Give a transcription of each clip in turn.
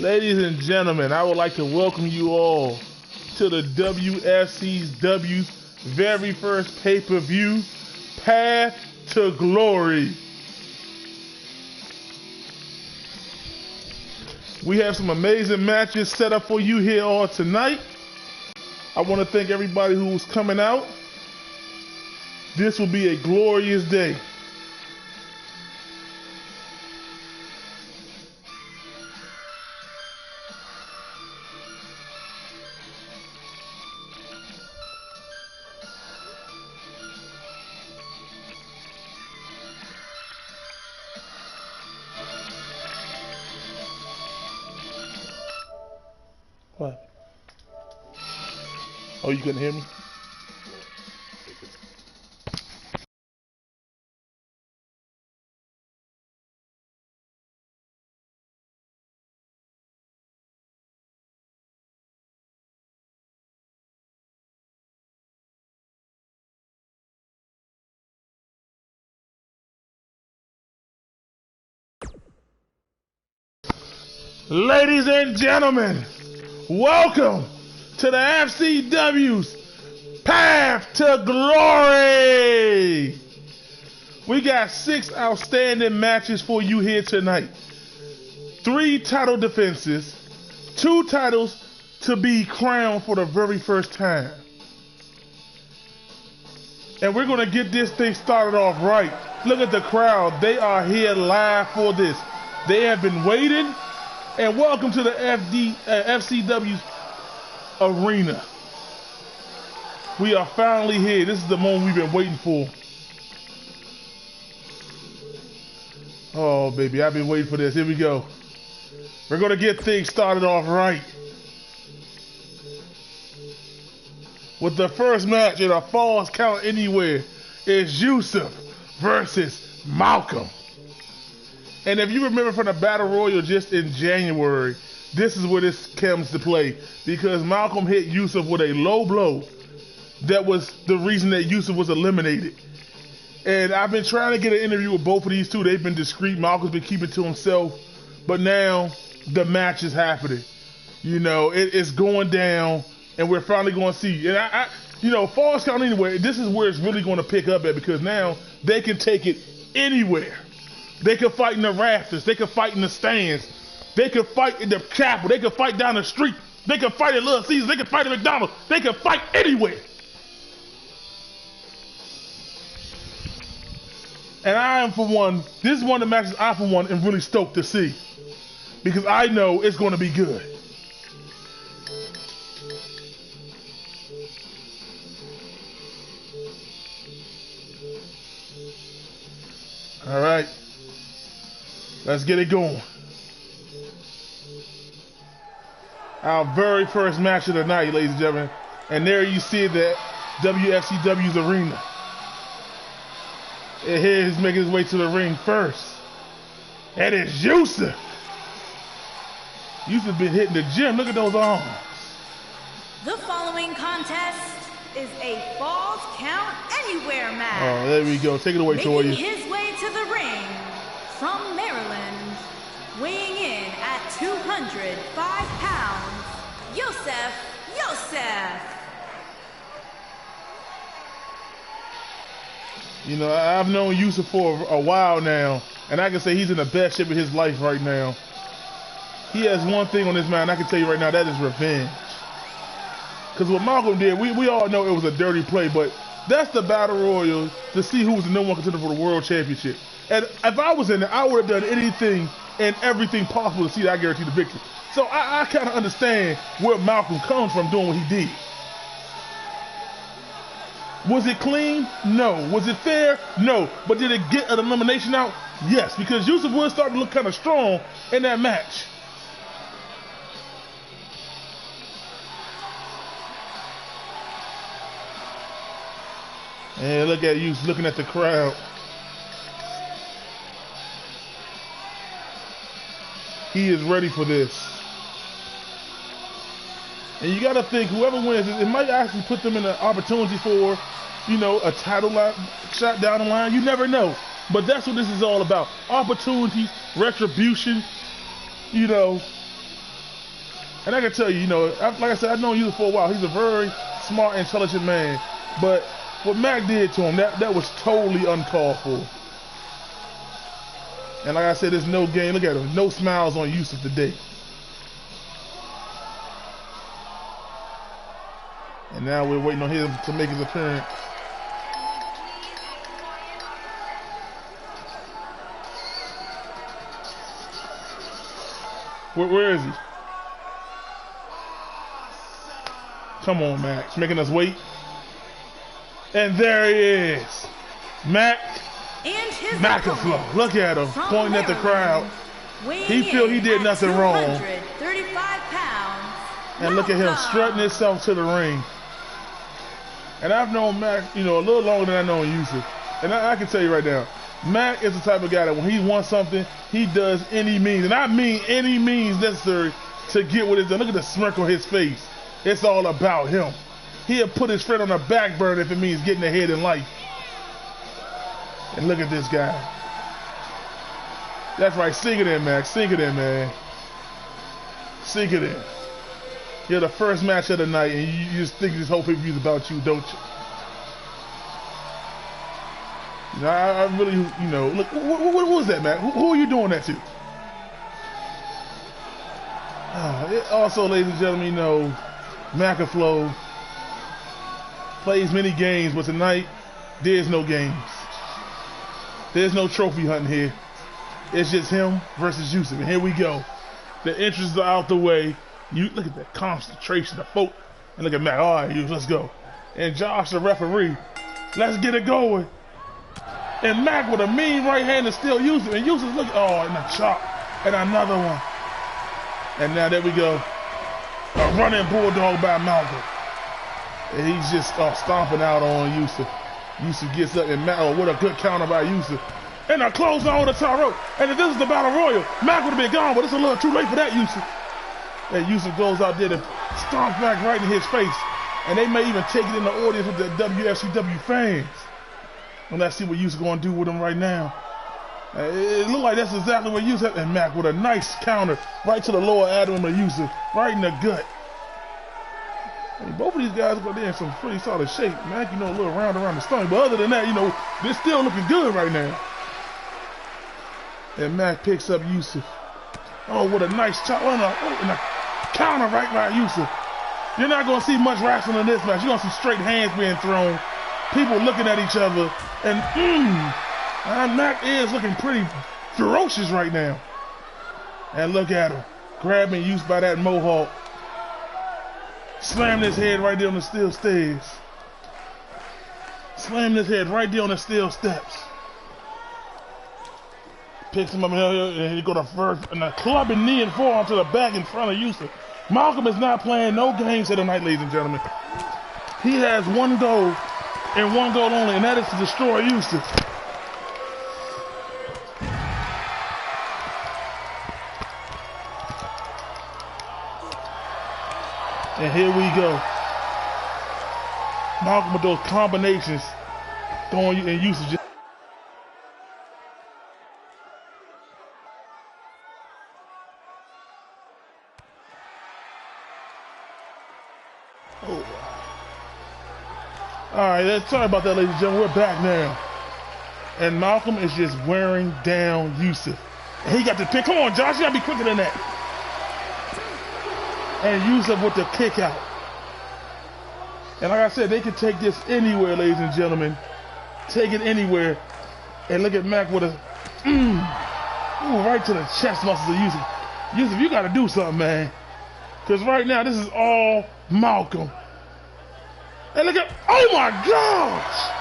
Ladies and gentlemen, I would like to welcome you all to the Wfcw's very first pay-per-view, Path to Glory. We have some amazing matches set up for you here on tonight. I want to thank everybody who's coming out. This will be a glorious day. What? Oh, you couldn't hear me? Ladies and gentlemen, welcome to the FCW's Path to Glory. We got 6 outstanding matches for you here tonight. 3 title defenses, 2 titles to be crowned for the very first time. And we're going to get this thing started off right. Look at the crowd. They are here live for this. They have been waiting. And welcome to the FCW's arena. We are finally here. This is the moment we've been waiting for. Oh, baby, I've been waiting for this. Here we go. We're going to get things started off right. With the first match in a Falls Count Anywhere is Yusuf versus Malcolm. And if you remember from the Battle Royal just in January, this is where this comes to play. Because Malcolm hit Yusuf with a low blow. That was the reason that Yusuf was eliminated. And I've been trying to get an interview with both of these two. They've been discreet. Malcolm's been keeping to himself. But now the match is happening. You know, it's going down. And we're finally going to see. And you know, Falls Count Anywhere, this is where it's really going to pick up at. Because now they can take it anywhere. They can fight in the rafters. They can fight in the stands. They can fight in the chapel. They can fight down the street. They can fight at Little Caesars. They can fight at McDonald's. They can fight anywhere. And I am, for one, this is one of the matches I, for one, am really stoked to see. Because I know it's going to be good. All right. Let's get it going. Our very first match of the night, ladies and gentlemen. And there you see the WFCW's arena. And here he's making his way to the ring first. That is Yusuf. Yusuf been hitting the gym. Look at those arms. The following contest is a Falls Count Anywhere match. Oh, there we go. Take it away, Toya. Making his way to the ring from Maryland, weighing in at 205 pounds, Yusuf. You know, I've known Yusuf for a while now, and I can say he's in the best shape of his life right now. He has one thing on his mind, I can tell you right now, that is revenge. Because what Malcolm did, we all know it was a dirty play, but that's the Battle Royal to see who was the number 1 contender for the World Championship. And if I was in it, I would have done anything and everything possible to see that I guarantee the victory. So I kind of understand where Malcolm comes from doing what he did. Was it clean? No. Was it fair? No. But did it get an elimination out? Yes, because Yusuf was starting to look kind of strong in that match. And look at Yusuf looking at the crowd. He is ready for this. And you got to think, whoever wins, it might actually put them in an opportunity for, you know, a title shot down the line. You never know. But that's what this is all about. Opportunities, retribution, you know. And I can tell you, you know, like I said, I've known Yusuf for a while. He's a very smart, intelligent man. But what Mac did to him, that was totally uncalled for. And like I said, there's no game. Look at him. No smiles on Yusuf today. And now we're waiting on him to make his appearance. Where is he? Come on, Max. Making us wait. And there he is. Mac Wfcw. Look at him. Pointing at the crowd. He feel he did nothing wrong. 35 pounds. And look at him strutting himself to the ring. And I've known Mac, you know, a little longer than I know Yusuf. And I can tell you right now, Mac is the type of guy that when he wants something, he does any means, and I mean any means necessary to get what it's done. Look at the smirk on his face. It's all about him. He'll put his friend on the back burner if it means getting ahead in life. And look at this guy. That's right, sink it in, Mac. Sink it in, man. Sink it in. You're the first match of the night, and you just think this whole pay-per-view is about you, don't you? You know, I really, you know, look, what was that, Mac? Who are you doing that to? Also, ladies and gentlemen, you know, Wfcw plays many games, but tonight, there's no games. There's no trophy hunting here. It's just him versus Yusuf, and here we go. The entrances are out the way. You look at that concentration, the folk, and look at Mac. All right, let's go. And Josh, the referee, let's get it going. And Mac with a mean right hand is still Yusuf. And Yusuf, look, oh, and a chop. And another one. And now there we go. A running bulldog by Malcolm. And he's just stomping out on Yusuf. Yusuf gets up and Mac, oh, what a good counter by Yusuf. And a close on the top rope. And if this is the Battle Royal, Mac would have been gone, but it's a little too late for that, Yusuf. And Yusuf goes out there and stomps Mac right in his face. And they may even take it in the audience with the Wfcw fans. And let's see what Yusuf going to do with him right now. It looked like that's exactly what Yusuf, and Mac with a nice counter right to the lower abdomen of Yusuf, right in the gut. And both of these guys are in some pretty solid shape. Mac, you know, a little round around the stomach, but other than that, you know, they're still looking good right now. And Mac picks up Yusuf. Oh, what a nice chop, and a counter right by Yusuf. You're not going to see much wrestling in this match. You're going to see straight hands being thrown. People looking at each other, and Mac is looking pretty ferocious right now. And look at him, grabbing Yusuf by that mohawk, slamming his head right there on the steel stairs, slamming his head right there on the steel steps. Picks him up and he go to first, and a clubbing knee and forearm to the back in front of Yusuf. Malcolm is not playing no games here tonight, ladies and gentlemen. He has one goal. And one goal only, and that is to destroy Yusuf. And here we go. Malcolm with those combinations throwing you, and Yusuf just. Oh. All right, sorry about that, ladies and gentlemen. We're back now. And Malcolm is just wearing down Yusuf. And he got the pick. Come on, Josh, you gotta be quicker than that. And Yusuf with the kick out. And like I said, they can take this anywhere, ladies and gentlemen. Take it anywhere. And look at Mac with a, right to the chest muscles of Yusuf. Yusuf, you gotta do something, man. Because right now, this is all Malcolm. And look at, oh my gosh!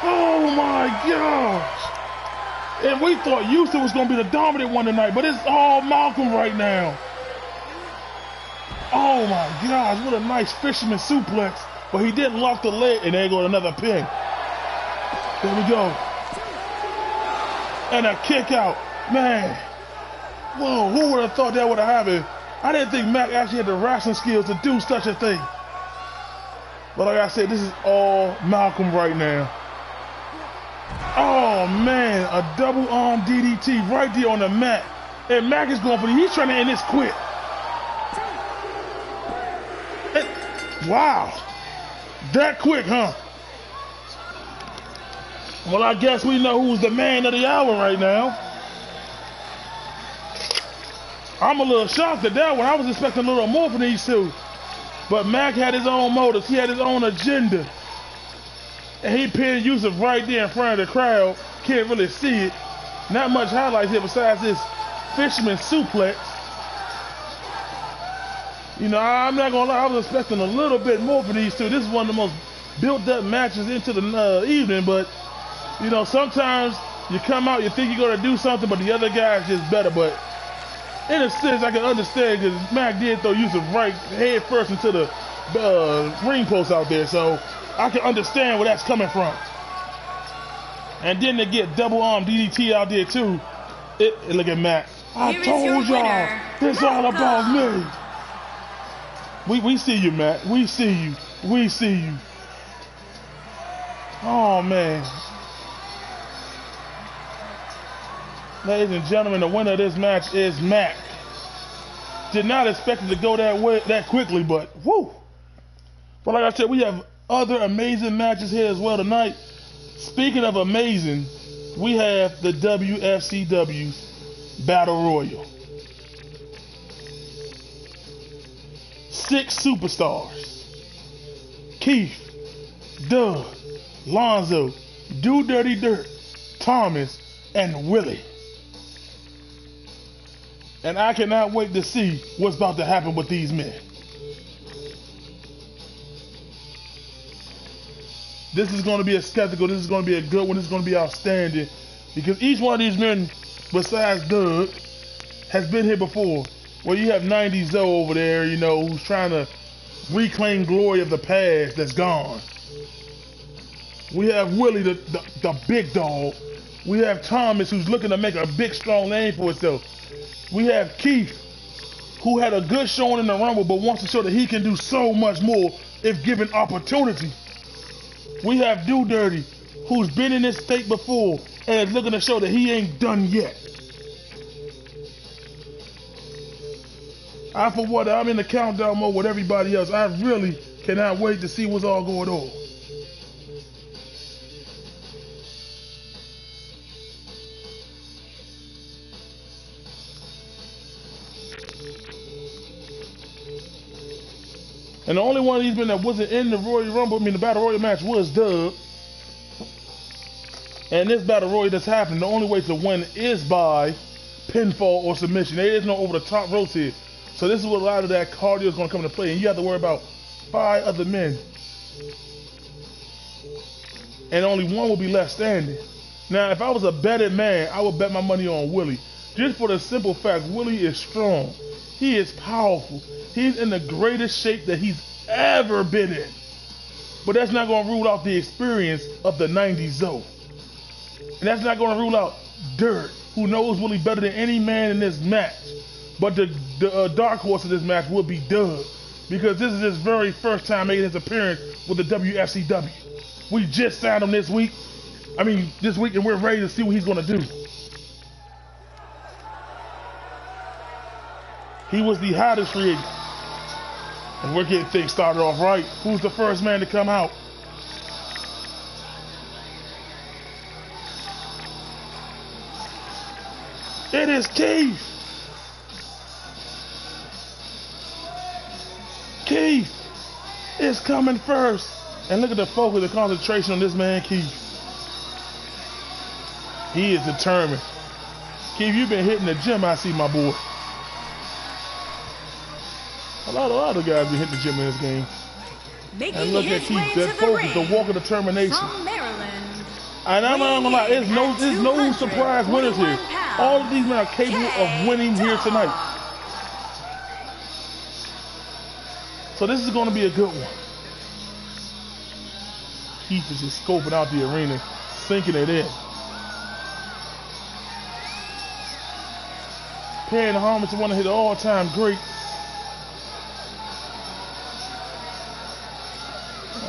Oh my gosh! And we thought Yusuf was going to be the dominant one tonight, but it's all Malcolm right now. Oh my gosh, what a nice fisherman suplex. But he didn't lock the leg, and there goes another pin. There we go. And a kick out. Man, whoa, who would have thought that would have happened? I didn't think Mac actually had the wrestling skills to do such a thing. But like I said, this is all Malcolm right now. Oh man, a double arm DDT right there on the mat. And Mac is going for it. He's trying to end this quick. Wow. That quick, huh? Well, I guess we know who's the man of the hour right now. I'm a little shocked at that one. I was expecting a little more from these two. But Mac had his own motives. He had his own agenda. And he pinned Yusuf right there in front of the crowd. Can't really see it. Not much highlights here besides this fisherman suplex. You know, I'm not going to lie. I was expecting a little bit more from these two. This is one of the most built-up matches into the evening. But, you know, sometimes you come out, you think you're going to do something, but the other guy is just better. But in a sense, I can understand because Mac did throw Yusuf right head first into the ring post out there. So I can understand where that's coming from. And then they get double arm DDT out there too. Look at Mac. I told y'all, it's all about me. We see you, Mac. We see you. We see you. Oh, man. Ladies and gentlemen, the winner of this match is Mac. Did not expect it to go that quickly, but whoo. But like I said, we have other amazing matches here as well tonight. Speaking of amazing, we have the WFCW Battle Royal. 6 superstars. Keith, Doug, Lonzo, Do Dirty Dirt, Thomas, and Willie. And I cannot wait to see what's about to happen with these men. This is going to be a spectacle. This is going to be a good one. This is going to be outstanding. Because each one of these men, besides Doug, has been here before. Well, you have 90 Zoe over there, you know, who's trying to reclaim glory of the past that's gone. We have Willie, the big dog. We have Thomas, who's looking to make a big, strong name for himself. We have Keith, who had a good showing in the Rumble, but wants to show that he can do so much more if given opportunity. We have Do Dirty, who's been in this state before and is looking to show that he ain't done yet. I'm in the countdown mode with everybody else. I really cannot wait to see what's all going on. And the only one of these men that wasn't in the Royal Rumble, the Battle Royal match, was Doug. And this Battle Royal that's happening, the only way to win is by pinfall or submission. There is no over the top ropes here. So this is where a lot of that cardio is going to come into play. And you have to worry about 5 other men. And only one will be left standing. Now, if I was a betted man, I would bet my money on Willie. Just for the simple fact, Willie is strong. He is powerful. He's in the greatest shape that he's ever been in. But that's not going to rule out the experience of the 90s Zoe. And that's not going to rule out Dirt, who knows Willie better than any man in this match. But the dark horse of this match will be Doug, because this is his very first time making his appearance with the WFCW. We just signed him this week, and we're ready to see what he's going to do. He was the hottest free agent. And we're getting things started off right. Who's the first man to come out? It is Keith. Keith is coming first. And look at the focus, the concentration on this man, Keith. He is determined. Keith, you've been hitting the gym, I see, my boy. A lot of guys been hitting the gym in this game. And look at Keith, that focus, the walk of determination. From Maryland, and I'm not gonna lie, there's no surprise winners here. All of these men are capable of winning here tonight. So this is going to be a good one. Keith is just scoping out the arena, sinking it in. Paying homage to one of his all-time greats.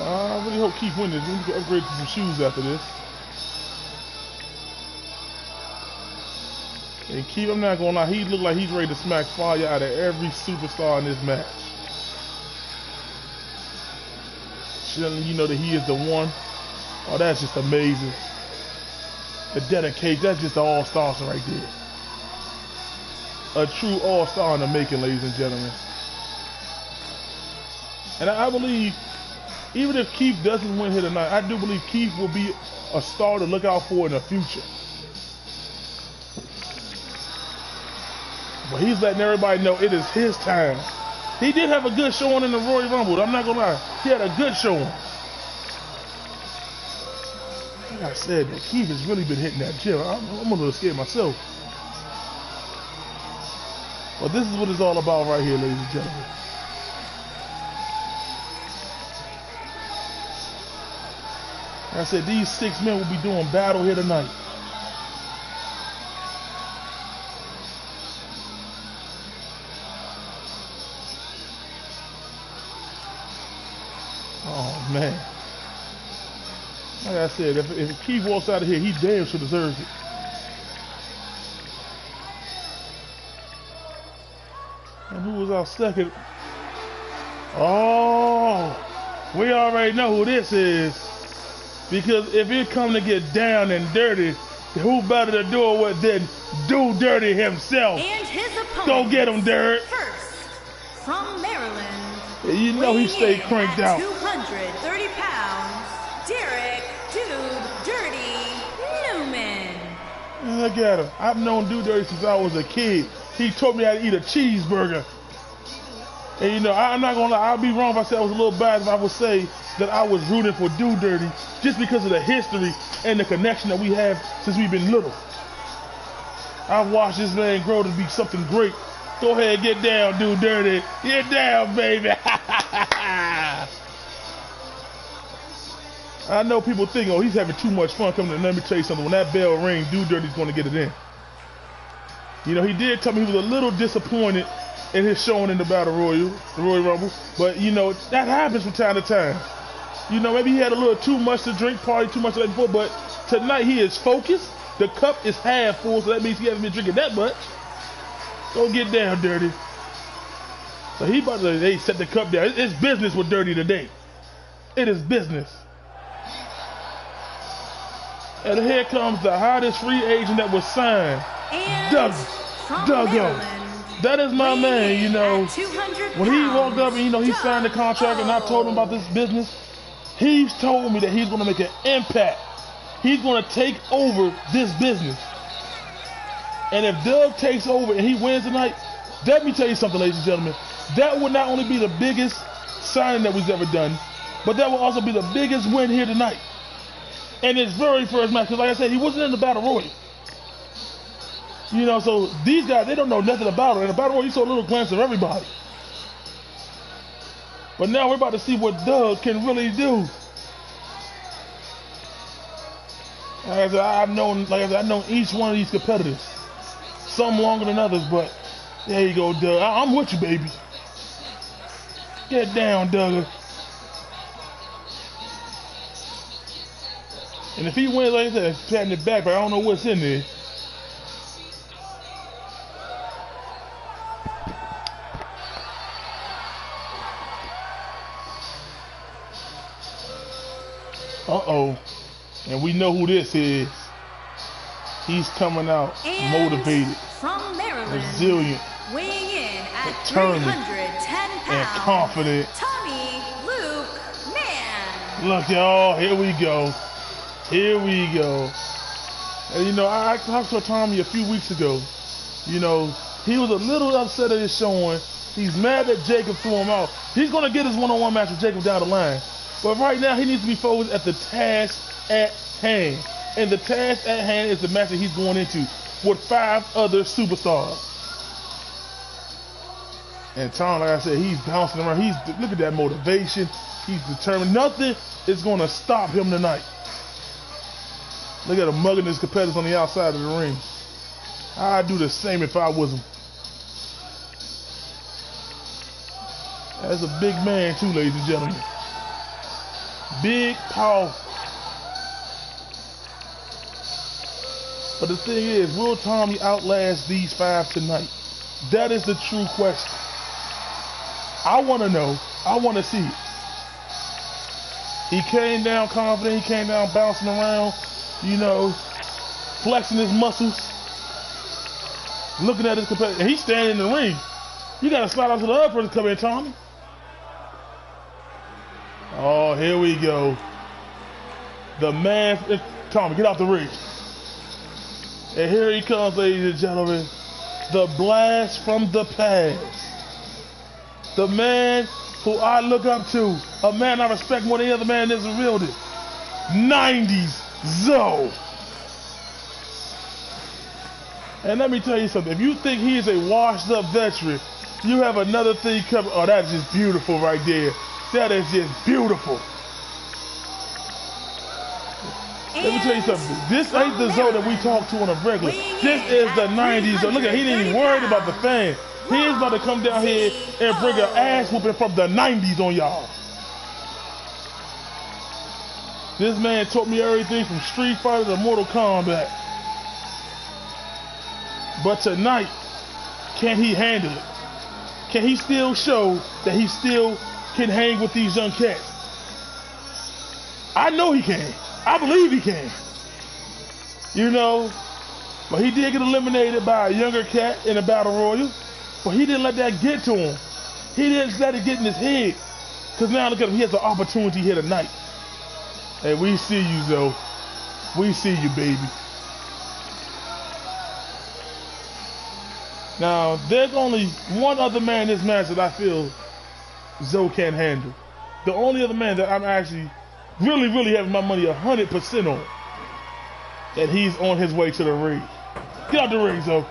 I really hope Keith wins this. We need to upgrade to some shoes after this. And Keith, I'm not going to lie, he looked like he's ready to smack fire out of every superstar in this match. showing you know that he is the one. Oh, that's just amazing. The dedication, that's just the all-stars right there. A true all-star in the making, ladies and gentlemen. And I believe, even if Keith doesn't win here tonight, I do believe Keith will be a star to look out for in the future. But he's letting everybody know it is his time. He did have a good showing in the Royal Rumble. I'm not going to lie. He had a good showing. Like I said, that Keith has really been hitting that gym. I'm a little scared myself. But this is what it's all about right here, ladies and gentlemen. Like I said, these 6 men will be doing battle here tonight. Oh, man. Like I said, if Keith walks out of here, he damn sure deserves it. And who was our second? Oh, we already know who this is. Because if it come to get down and dirty, who better to do it with than Do Dirty himself? And his opponent. Go get him, Dirt. First, from Maryland. You know he stayed cranked out. 230 pounds, Derek Dude Dirty Newman. Look at him. I've known Do Dirty since I was a kid. He taught me how to eat a cheeseburger. And you know, I'm not gonna lie, I'd be wrong if I said I was a little bad if I would say that I was rooting for Do Dirty just because of the history and the connection that we have since we've been little. I've watched this man grow to be something great. Go ahead, get down, Do Dirty. Get down, baby. I know people think, oh, he's having too much fun coming in. Let me tell you something. When that bell rings, Do Dirty's going to get it in. You know, he did tell me he was a little disappointed in his showing in the Battle Royal, the Royal Rumble. But, you know, that happens from time to time. You know, maybe he had a little too much to drink, party too much the night before. But tonight he is focused. The cup is half full, so that means he hasn't been drinking that much. Go get down, Dirty. So he about to set the cup down. It's business with Dirty today. It is business. And here comes the hottest free agent that was signed. And Duggo. That is my man, you know. When he walked up and, you know, he signed the contract and I told him about this business, he's told me that he's going to make an impact. He's going to take over this business. And if Doug takes over and he wins tonight, let me tell you something, ladies and gentlemen. That would not only be the biggest signing that we've ever done, but that will also be the biggest win here tonight. And his very first match, because like I said, he wasn't in the Battle Royal. You know, so these guys, they don't know nothing about it. In the Battle Royal, you saw a little glance of everybody. But now we're about to see what Doug can really do. Like I said, I've known each one of these competitors. Some longer than others, but there you go, Doug. I'm with you, baby. Get down, Doug. And if he wins, like I said, patting it back, but I don't know what's in there. Uh-oh. And we know who this is. He's coming out motivated, from Maryland, resilient, weighing in at determined, 310 pounds, and confident. Tommy Luke Mann. Look, y'all, here we go. Here we go. And, you know, I talked to Tommy a few weeks ago. You know, he was a little upset at his showing. He's mad that Jacob threw him out. He's going to get his one-on-one match with Jacob down the line. But right now, he needs to be focused at the task at hand. And the task at hand is the match that he's going into with 5 other superstars. And Tom, like I said, he's bouncing around. Look at that motivation. He's determined. Nothing is going to stop him tonight. Look at him mugging his competitors on the outside of the ring. I'd do the same if I was him. That's a big man too, ladies and gentlemen. Big, powerful. But the thing is, will Tommy outlast these 5 tonight? That is the true question. I want to know. I want to see it. He came down confident. He came down bouncing around, you know, flexing his muscles, looking at his competitor. And he's standing in the ring. You got to slide out to the upper to come in, Tommy. Oh, here we go. The man, Tommy, get off the ring. And here he comes, ladies and gentlemen. The blast from the past. The man who I look up to. A man I respect more than any other man in this building. 90s Zoe. And let me tell you something. If you think he is a washed up veteran, you have another thing coming. Oh, that's just beautiful right there. That is just beautiful. Let me tell you something. This ain't the Zoe that we talk to on a regular. This is the 90s Zoe. Look at, he didn't even worry about the fan. He is about to come down here and bring an ass whooping from the 90s on y'all. This man taught me everything from Street Fighter to Mortal Kombat. But tonight, can he handle it? Can he still show that he still can hang with these young cats? I know he can. I believe he can. You know, but he did get eliminated by a younger cat in a battle royal. But he didn't let that get to him. He didn't let it get in his head. Because now look at him, he has an opportunity here tonight. Hey, we see you, Zoe. We see you, baby. Now, there's only one other man in this match that I feel Zoe can't handle. The only other man that I'm actually really having my money 100% on. And he's on his way to the ring. Get out the ring, Zoe.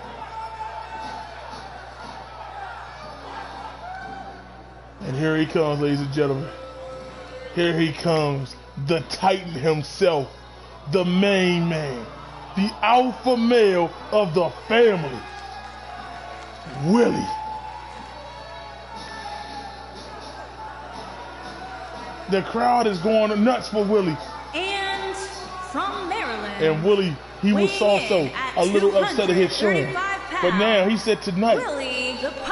And here he comes, ladies and gentlemen. Here he comes, the Titan himself, the main man, the alpha male of the family, Willie. The crowd is going nuts for Willie. And from Maryland. And Willie, he was also a little upset at his showing. But now he said tonight,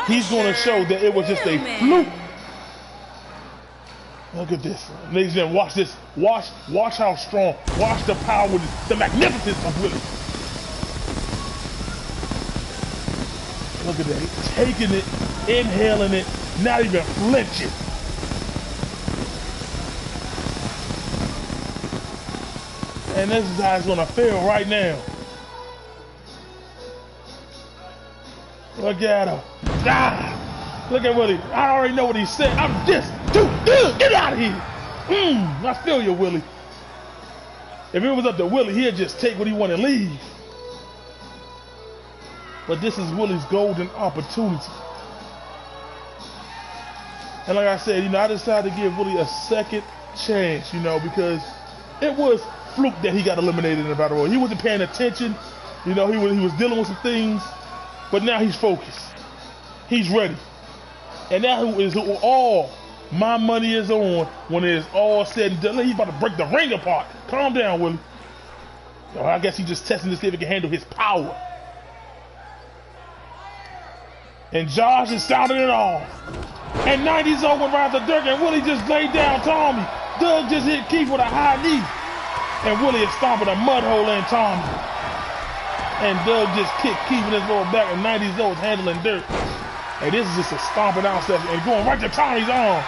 he's going to show that it was just a fluke. Look at this. Ladies and gentlemen, watch this. Watch how strong. Watch the power, the magnificence of Willie. Look at that. He's taking it, inhaling it, not even flinching. And this is how it's going to feel right now. Look at him. Ah! Look at Willie. I already know what he said. I'm just too good. Get out of here. I feel you, Willie. If it was up to Willie, he'd just take what he wanted and leave. But this is Willie's golden opportunity. And like I said, you know, I decided to give Willie a second chance, you know, because it was fluke that he got eliminated in the battle royal. He wasn't paying attention. You know, he was dealing with some things. But now he's focused. He's ready. And now is all my money is on when it's all said and done. He's about to break the ring apart. Calm down, Willie. I guess he's just testing to see if he can handle his power. And Josh is sounding it off. And 90s over around the Dirk, and Willie just laid down Tommy. Doug just hit Keith with a high knee. And Willie is stomping a mud hole in Tommy. And Doug just kicked Keith in his lower back, and 90s over handling Dirk. Hey, this is just a stomping out session and going right to Tommy's arm.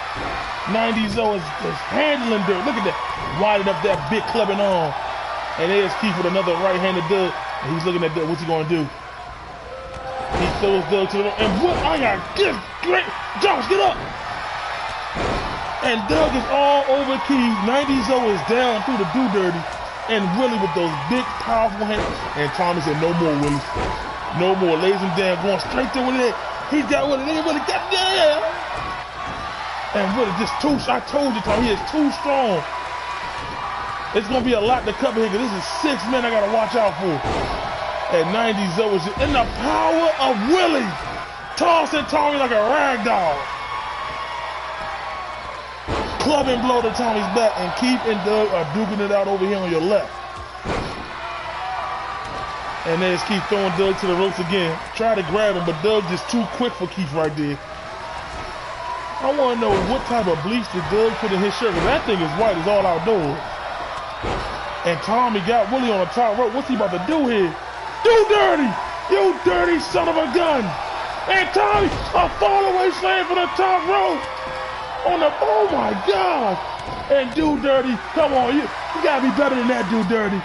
90s over is handling Dirk. Look at that. Winding up that big clubbing arm. And there's Keith with another right-handed Doug. And he's looking at Doug. What's he going to do? He throws Doug to the rope. And what? I got this great. Josh, get up. And Doug is all over Keith. 90s over is down through the do-dirty. And Willie with those big, powerful hands. And Tommy said, no more, Willie. No more. Lays him down, going straight to Willie. He's got Willie. Willie got there. And Willie just too, I told you, Tommy, he is too strong. It's going to be a lot to cover here, because this is 6 men I got to watch out for. And 90s over. And the power of Willie. Tossing Tommy like a rag doll. Club and blow to Tommy's back, and Keith and Doug are duking it out over here on your left. And there's Keith throwing Doug to the ropes again. Try to grab him, but Doug just too quick for Keith right there. I want to know what type of bleach did Doug put in his shirt, because that thing is white, it's all outdoors. And Tommy got Willie on the top rope. What's he about to do here? Do dirty! You dirty son of a gun! And Tommy, a fallaway slam for the top rope! On the, oh my God! And do dirty, come on, you gotta be better than that, do dirty.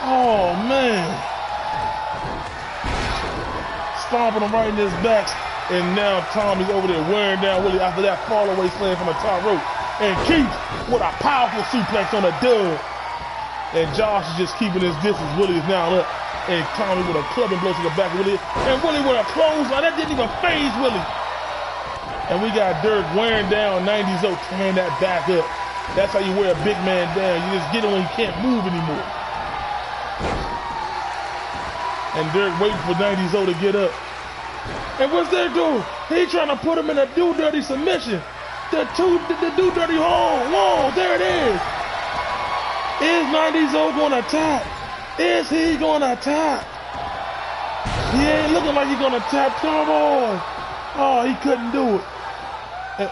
Oh man. Stomping him right in his back. And now Tommy's over there wearing down Willie after that fallaway slam from the top rope. And Keith with a powerful suplex on the dub. And Josh is just keeping his distance. Willie is now up. And Tommy with a clubbing blow to the back of Willie. And Willie with a clothesline. That didn't even faze Willie. And we got Dirk wearing down 90s O, tearing that back up. That's how you wear a big man down. You just get him when you can't move anymore. And Dirk waiting for 90s O to get up. And what's that doing? He trying to put him in a do dirty submission. The do dirty hold. Whoa, there it is. Is 90s O gonna tap? Is he gonna tap? He ain't looking like he's gonna tap. Come on. Oh, he couldn't do it. And,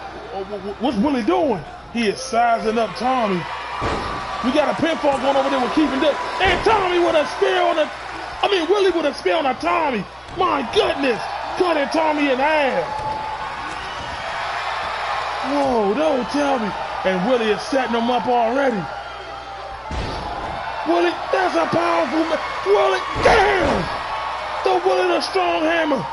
what's Willie doing? He is sizing up Tommy. We got a pinfall going over there with Keith and Dick. And Tommy with a spear on the, Willie with a spear on a Tommy. My goodness. Cutting Tommy in half. Whoa, don't tell me. And Willie is setting him up already. Willie, that's a powerful man. Willie, damn! The Willie the strong hammer.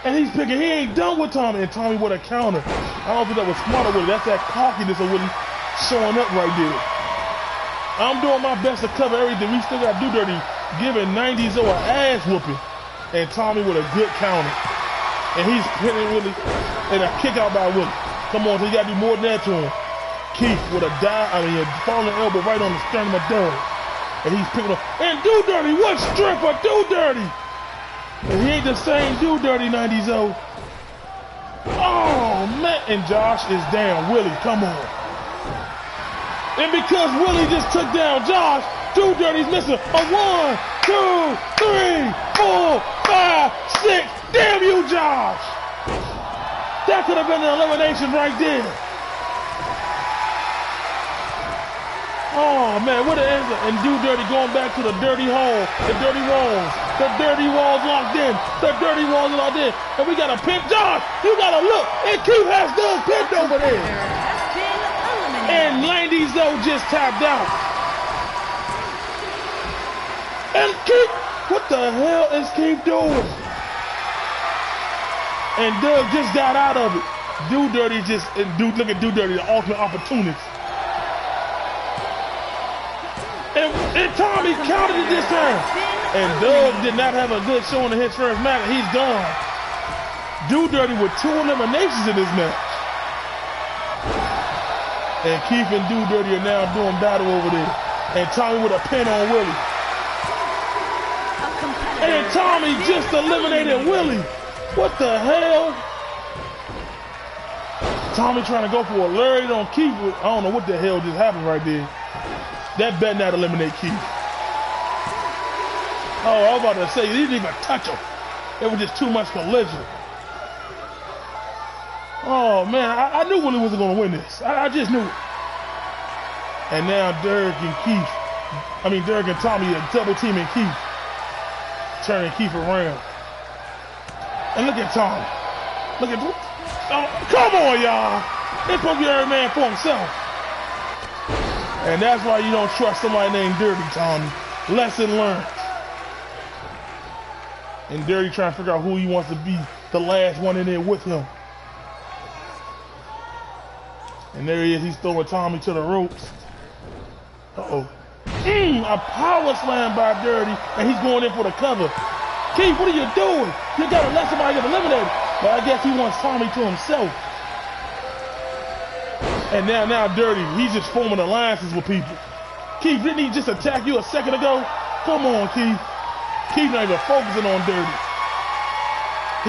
And he's picking, he ain't done with Tommy. And Tommy with a counter. I don't think that was smart of Willie. That's that cockiness of Willie showing up right there. I'm doing my best to cover everything. We still got Do Dirty giving 90s O an ass whooping. And Tommy with a good counter. And he's hitting Willie and a kick out by Willie. Come on, so you gotta do more than that to him. Keith with a falling elbow right on the sternum of Doug. And he's picking up. And Do Dirty, what strength for Do Dirty? And he ain't the same Do Dirty 90s O. Oh man, and Josh is down. Willie, come on. And because Willie just took down Josh, Do Dirty's missing a 1, 2, 3, 4, 5, 6. Damn you, Josh! That could have been an elimination right there. Oh man, what an answer. And Do Dirty going back to the dirty hole, the dirty walls. The dirty walls locked in. The dirty walls locked in. And we got a pin. Josh, you gotta look. And Keith has Doug pinned over there. And 90s O just tapped out. And Keith, what the hell is Keith doing? And Doug just got out of it. Do Dirty just, and look at Do Dirty, the ultimate opportunist. And Tommy counted it this time. And Doug did not have a good showing in his first match. He's gone. Do Dirty with 2 eliminations in this match. And Keith and Do Dirty are now doing battle over there. And Tommy with a pin on Willie. And Tommy just eliminated Willie. What the hell? Tommy trying to go for a lariat on Keith. I don't know what the hell just happened right there. That better not eliminate Keith. Oh, I was about to say, he didn't even touch him. It was just too much collision. Oh, man, I knew Willie wasn't going to win this. I just knew it. And now Dirk and Tommy are double teaming Keith. Turning Keith around. And look at Tommy. Look at, oh, come on, y'all. They're supposed to be every man for himself. And that's why you don't trust somebody named Dirty, Tommy. Lesson learned. And Dirty trying to figure out who he wants to be the last one in there with him. And there he is. He's throwing Tommy to the ropes. Uh-oh. A power slam by Dirty, and he's going in for the cover. Keith, what are you doing? You gotta let somebody get eliminated. But I guess he wants Tommy to himself. And now Dirty, he's just forming alliances with people. Keith, didn't he just attack you a second ago? Come on, Keith. Keith not even focusing on Dirty.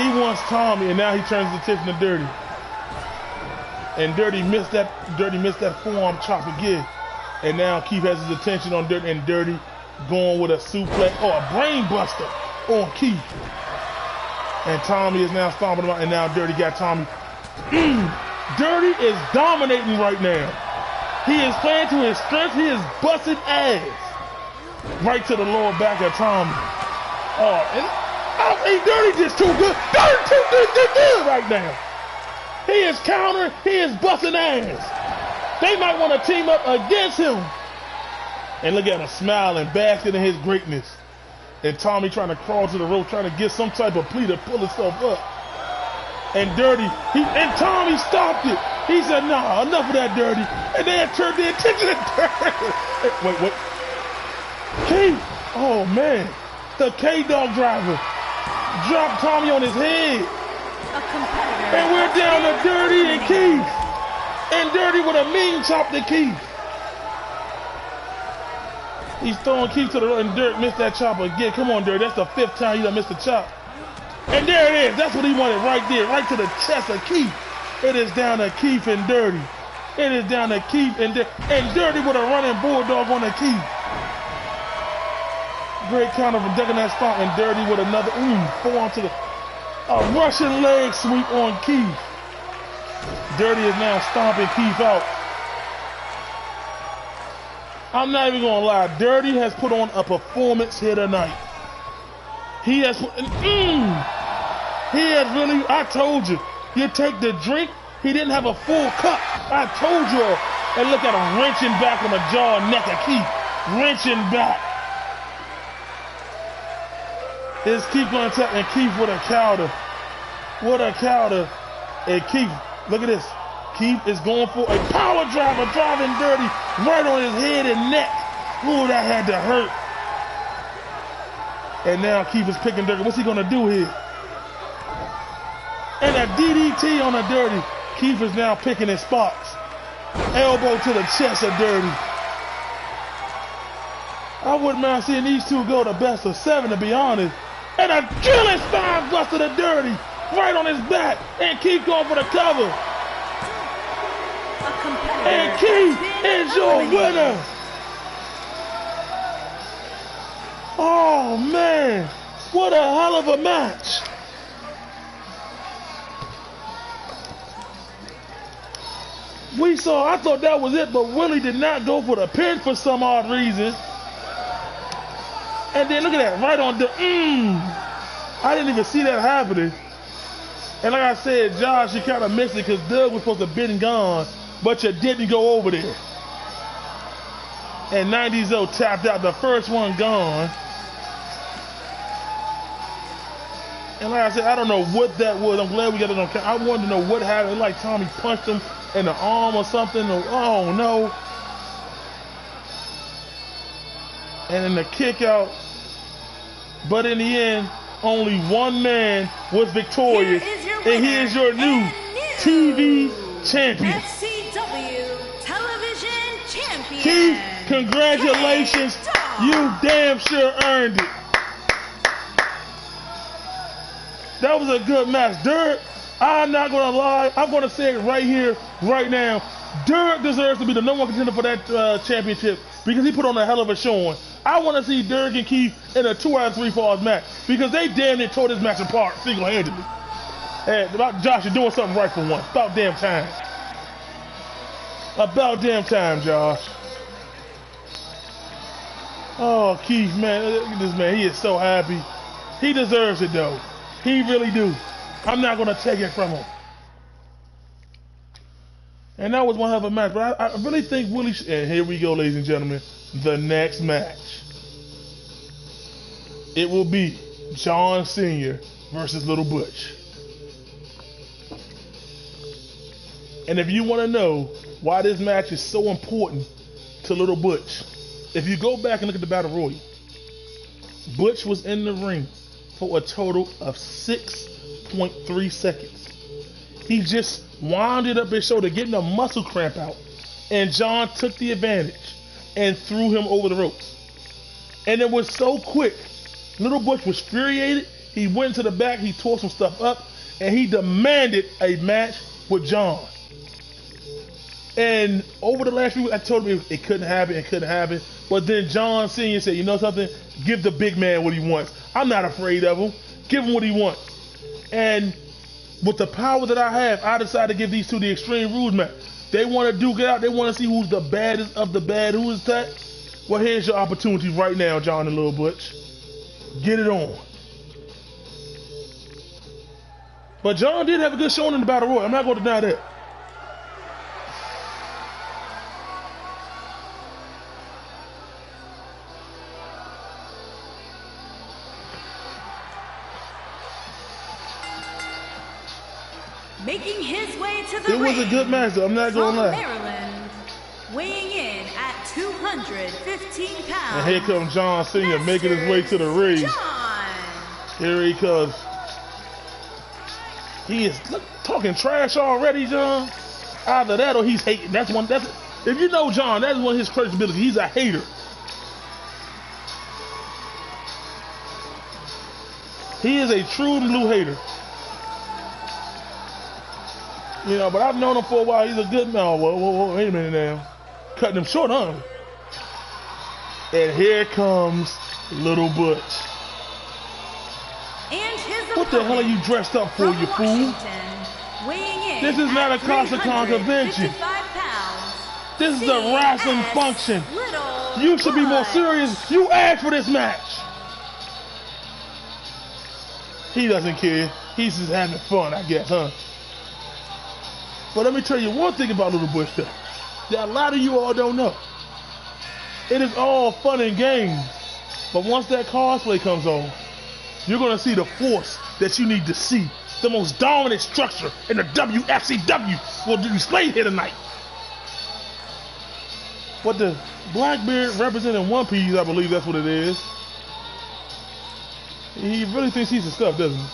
He wants Tommy, and now he turns his attention to Dirty. And Dirty missed that forearm chop again. And now Keith has his attention on Dirty, and Dirty going with a suplex or a brain buster on Keith. And Tommy is now stomping him out, and now Dirty got Tommy. Dirty is dominating right now. He is playing to his strength. He is busting ass. Right to the lower back of Tommy. Oh, and I think Dirty just too good. Dirty too good right now. He is countering. He is busting ass. They might want to team up against him. And look at him smiling, basking in his greatness. And Tommy trying to crawl to the rope, trying to get some type of plea to pull himself up. And Dirty, and Tommy stopped it. He said, nah, enough of that, Dirty. And they had turned their attention to Dirty. Wait. K, oh man. The K-Dog driver dropped Tommy on his head. And we're down to Dirty and Keith. And Dirty with a mean chop to Keith. He's throwing Keith to the road, and Dirk missed that chop again. Come on, Dirk. That's the 5th time you done missed the chop. And there it is. That's what he wanted right there, right to the chest of Keith. It is down to Keith and Dirty. It is down to Keith and Dirty with a running bulldog on the Keith. Great counter from ducking that stomp, and Dirty with another forearm to a Russian leg sweep on Keith. Dirty is now stomping Keith out. I'm not even gonna lie, Dirty has put on a performance here tonight. He has put, he has really, I told you, you take the drink, he didn't have a full cup. I told you all. And look at him wrenching back on the jaw and neck of Keith. Wrenching back. Is Keith gonna tap, and Keith with a counter. What a counter. And Keith, look at this. Keith is going for a power driver, driving Dirty right on his head and neck. Ooh, that had to hurt. And now Keith is picking Dirty. What's he gonna do here? And a DDT on a Dirty. Keith is now picking his spots. Elbow to the chest of Dirty. I wouldn't mind seeing these two go to best of 7, to be honest. And a killing spine buster to Dirty right on his back. And Keith going for the cover. And Keith is your winner. Oh man, what a hell of a match. I thought that was it, but Willie did not go for the pin for some odd reason. And then look at that, right on the, I didn't even see that happening. And like I said, Josh, you kind of missed it because Doug was supposed to have been gone, but you didn't go over there. And 90-0 tapped out, the first one gone. And like I said, I don't know what that was. I'm glad we got it on camera. I wanted to know what happened. Like Tommy punched him in the arm or something. Oh no. And then the kick out. But in the end, only one man was victorious. And he is your new TV champion. FCW Television Champion. Keith, congratulations. You damn sure earned it. That was a good match. Dirk, I'm not going to lie. I'm going to say it right here, right now. Dirk deserves to be the #1 contender for that championship because he put on a hell of a showing. I want to see Dirk and Keith in a 2 out of 3 falls match because they damn near tore this match apart single-handedly. And about Josh, you're doing something right for once. About damn time. About damn time, Josh. Oh, Keith, man, look at this man. He is so happy. He deserves it, though. He really do. I'm not going to take it from him. And that was one hell of a match. But I really think Willie... And here we go, ladies and gentlemen. The next match. It will be John Sr. versus Little Butch. And if you want to know why this match is so important to Little Butch, if you go back and look at the Battle Royal, Butch was in the ring for a total of 6.3 seconds. He just wound up his shoulder, getting a muscle cramp out. And John took the advantage and threw him over the ropes. And it was so quick. Little Butch was infuriated. He went to the back, he tore some stuff up, and he demanded a match with John. And over the last few weeks, I told him it couldn't happen, But then John Sr. said, you know something? Give the big man what he wants. I'm not afraid of him. Give him what he wants. And with the power that I have, I decided to give these two the Extreme Rules match. They want to duke it out. They want to see who's the baddest of the bad. Who is that? Well, here's your opportunity right now, John and Lil Butch. Get it on. But John did have a good showing in the Battle Royal. I'm not going to deny that. Making his way to the ring. It was a good match, though. I'm not going to lie. Maryland, weighing in at 215 pounds. And here comes John Sr. making his way to the ring. John. Here he comes. He is talking trash already, John. Either that or he's hating. That's if you know John, that's one of his credibility. He's a hater. He is a true blue hater. You know, but I've known him for a while. He's a good man. Whoa, wait a minute now. Cutting him short, huh? And here comes Little Butch. And his what the hell are you dressed up for, you fool? This is not a Costa-Con convention. This is a wrestling function. You should be more serious. You asked for this match. He doesn't care. He's just having fun, I guess, huh? But let me tell you one thing about Little Butch, though, that a lot of you all don't know. It is all fun and games, but once that cosplay comes on, you're going to see the force that you need to see. The most dominant structure in the Wfcw will display here tonight. What the Blackbeard representing One Piece, I believe that's what it is. He really thinks he's the stuff, doesn't he?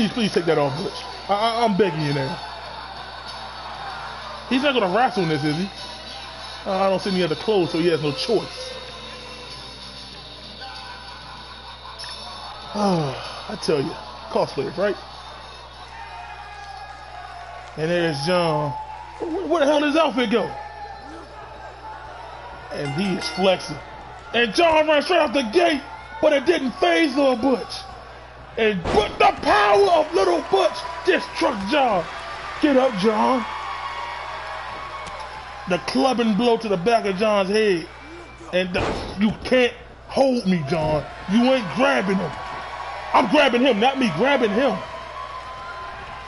Please take that off, Butch. I'm begging you now. He's not going to wrestle in this, is he? I don't see any other clothes, so he has no choice. I tell you, cosplayers, right? And there's John. Where the hell did his outfit go? And he is flexing. And John ran straight out the gate, but it didn't faze Little Butch. And but the power of Little Butch just struck John. Get up, John. The clubbing blow to the back of John's head. And you can't hold me, John. You ain't grabbing him. I'm grabbing him, not me, grabbing him.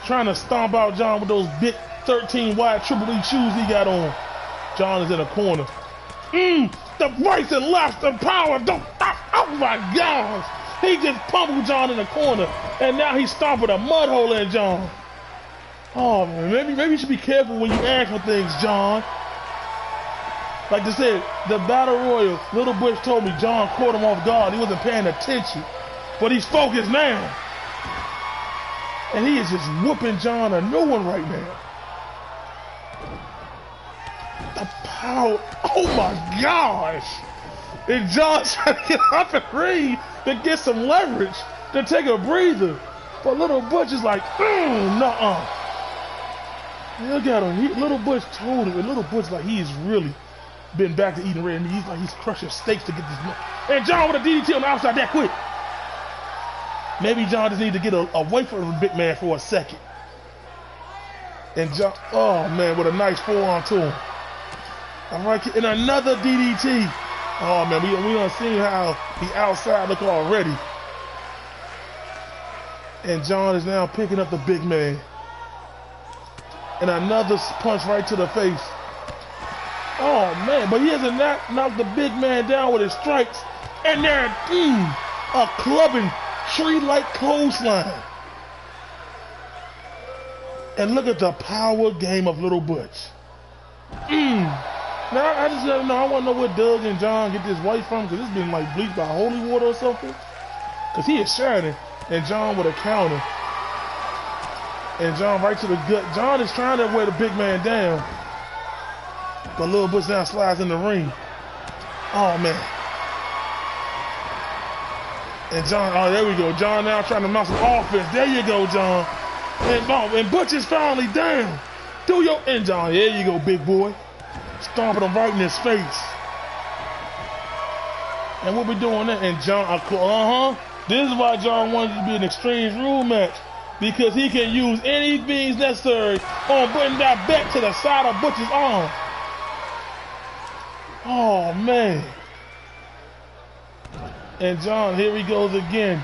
Trying to stomp out John with those big 13 wide Triple E shoes he got on. John is in a corner. The right and left, the power. Oh my gosh. He just pummeled John in the corner, and now he's stomping a mud hole in John. Oh man, maybe you should be careful when you ask for things, John. Like I said, the Battle Royal, Little Butch told me John caught him off guard. He wasn't paying attention, but he's focused now. And he is just whooping John a new one right now. The power, oh my gosh. And John's trying to get up and ring to get some leverage, to take a breather. But Little Butch is like, nuh-uh. Look at him. Little Butch told him, and Little Butch like he's really been back to eating red meat. He's like he's crushing steaks to get this money. And John with a DDT on the outside that quick. Maybe John just need to get away from the big man for a second. And John, oh man, with a nice forearm to him. All right, and another DDT. Oh man, we done seen how the outside look already. And John is now picking up the big man. And another punch right to the face. Oh man, but he hasn't knocked the big man down with his strikes. And they're a clubbing tree-like clothesline. And look at the power game of Little Butch. Now, I just don't know. I want to know where Doug and John get this white from, because it's been like bleached by holy water or something. Because he is shining, and John with a counter. And John right to the gut. John is trying to wear the big man down. But Little Butch now slides in the ring. Oh, man. And John, oh, there we go. John now trying to mount some offense. There you go, John. And Butch is finally down. And John, there you go, big boy. Stomping him right in his face. And we'll be doing that. And John, this is why John wanted to be an Extreme Rule match. Because he can use anything necessary on putting that back to the side of Butch's arm. Oh, man. And John, here he goes again.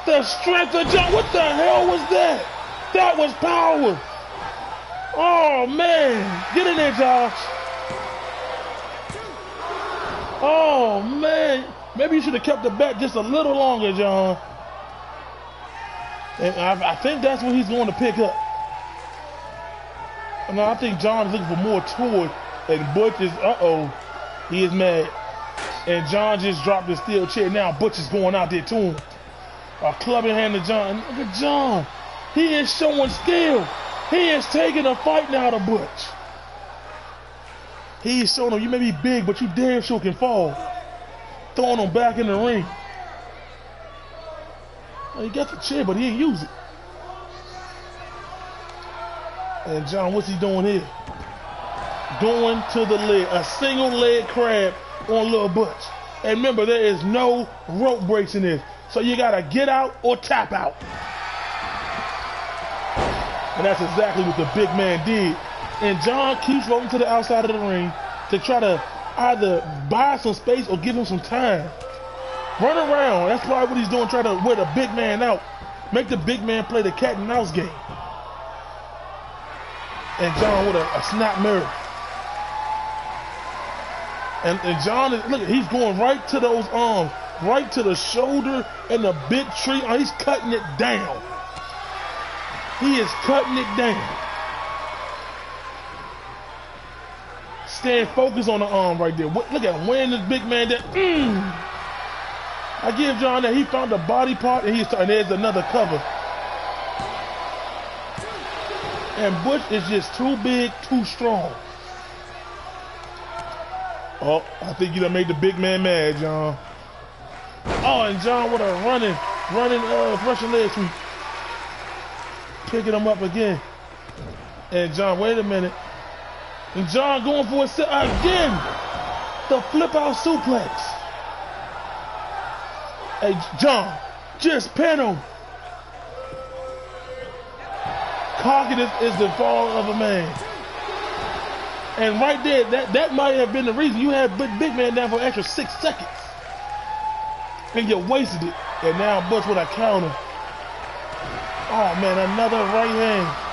The strength of John. What the hell was that? That was power. Oh, man. Get in there, Josh. Oh, man. Maybe you should have kept the back just a little longer, John. And I think that's what he's going to pick up. No, I think John is looking for more to it. And Butch is, he is mad. And John just dropped the steel chair. Now Butch is going out there to him. A clubbing hand to John. And look at John. He is showing skill. He is taking a fight now to Butch. He is showing him, you may be big, but you damn sure can fall. Throwing him back in the ring. Well, he got the chair, but he ain't use it. And John, what's he doing here? Going to the leg. A single leg crab on Lil Butch. And remember, there is no rope breaks in this. So you got to get out or tap out. And that's exactly what the big man did. And John keeps rolling to the outside of the ring to try to either buy some space or give him some time. Run around. That's probably what he's doing, trying to wear the big man out. Make the big man play the cat and mouse game. And John with a snap mirror. And John is, look, he's going right to those arms, right to the shoulder and the big tree. Oh, he's cutting it down. He is cutting it down. Stand focused on the arm right there. Look at him wearing this big man there. I give John that he found the body part and and there's another cover. And Butch is just too big, too strong. Oh, I think you done made the big man mad, John. Oh, and John with a running Russian leg sweep. Picking him up again. And John, wait a minute. And John going for it again. The flip out suplex. Hey, John, just pin him. Cockiness is the fall of a man. And right there, that might have been the reason you had big man down for an extra 6 seconds. And you wasted it. And now Butch with a counter. Oh man, another right hand.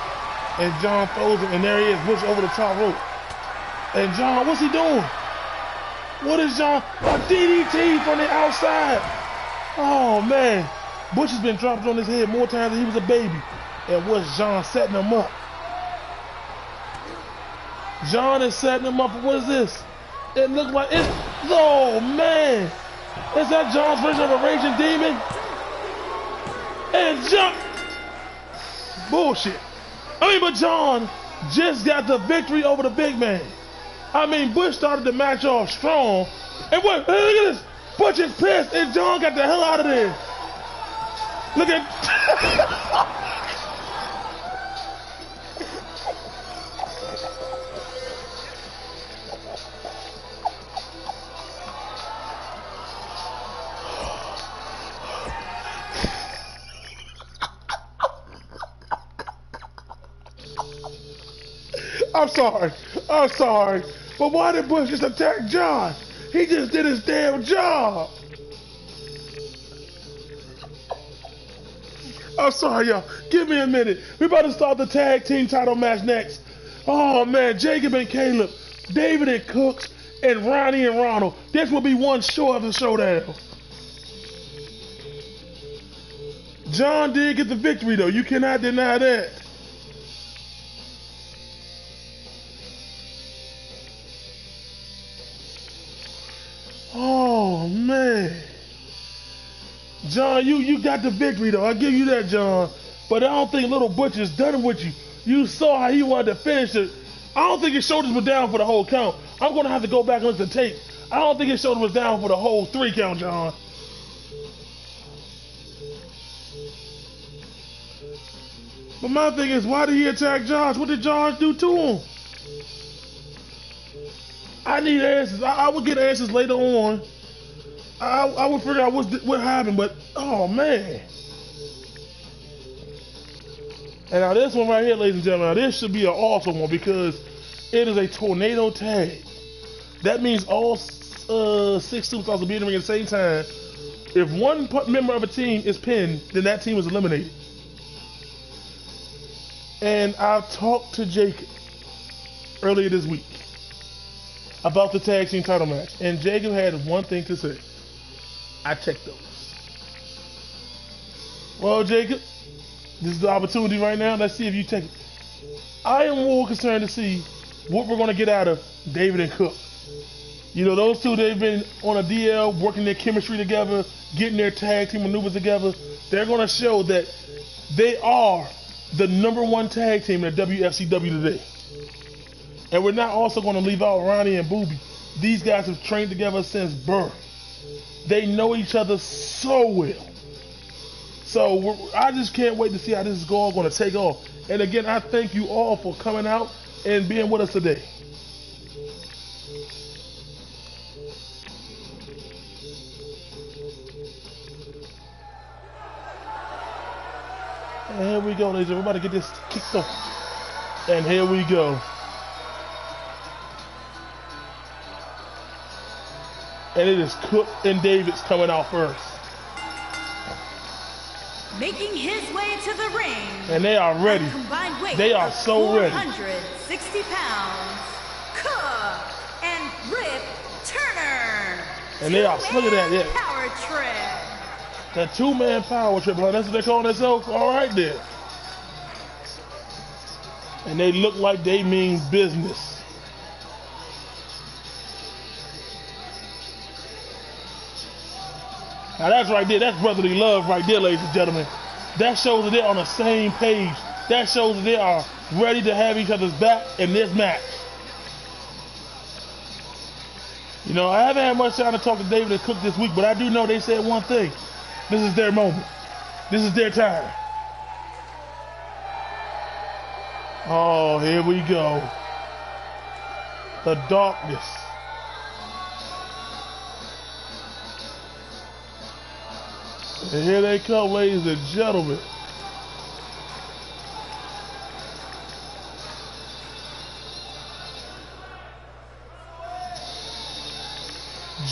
And John throws it, and there he is, Butch over the top rope. And John, what's he doing? What is John? A DDT from the outside. Oh man, Butch has been dropped on his head more times than he was a baby. And what's John setting him up? John is setting him up. What is this? It looks like it's, oh man. Is that John's version of a raging demon? And John, bullshit. But John just got the victory over the big man. Butch started the match off strong. And what, look at this. Butch is pissed and John got the hell out of there. Look at, I'm sorry. But why did Butch just attack John? He just did his damn job. I'm sorry, y'all. Give me a minute. We're about to start the tag team title match next. Oh, man. Jacob and Caleb, David and Cooks, and Ronnie and Ronald. This will be one show of the showdown. John did get the victory, though. You cannot deny that. Oh, man. John, you got the victory, though. I'll give you that, John. But I don't think little Butch is done with you. You saw how he wanted to finish it. I don't think his shoulders were down for the whole count. I'm going to have to go back and listen to tape. I don't think his shoulder was down for the whole 3 count, John. But my thing is, why did he attack Josh? What did Josh do to him? I need answers. I will get answers later on. I would figure out what happened, but oh man. And now this one right here, ladies and gentlemen, now this should be an awesome one because it is a tornado tag. That means all 6 superstars will be in the ring at the same time. If one member of a team is pinned, then that team is eliminated. And I've talked to Jacob earlier this week about the tag team title match, and Jacob had one thing to say. I checked those. Well, Jacob, this is the opportunity right now. Let's see if you take it. I am more concerned to see what we're going to get out of David and Cook. You know, those two, they've been on a DL, working their chemistry together, getting their tag team maneuvers together. They're going to show that they are the #1 tag team in the WFCW today. And we're not also going to leave out Ronnie and Booby. These guys have trained together since birth. They know each other so well. So I just can't wait to see how this is all going to take off. And again, I thank you all for coming out and being with us today. And here we go, ladies. We're about to get this kicked off. And here we go. And it is Cook and Davis coming out first. Making his way to the ring. And they are ready. They are so ready. 460 pounds. Cook and Rip Turner. And they are, look at that, yeah. Power trip. That 2-man power trip, huh? That's what they call themselves? All right then. And they look like they mean business. Now that's right there, that's brotherly love right there, ladies and gentlemen. That shows that they're on the same page. That shows that they are ready to have each other's back in this match. You know, I haven't had much time to talk to David and Cook this week, but I do know they said one thing. This is their moment. This is their time. Oh, here we go. The darkness. And here they come, ladies and gentlemen.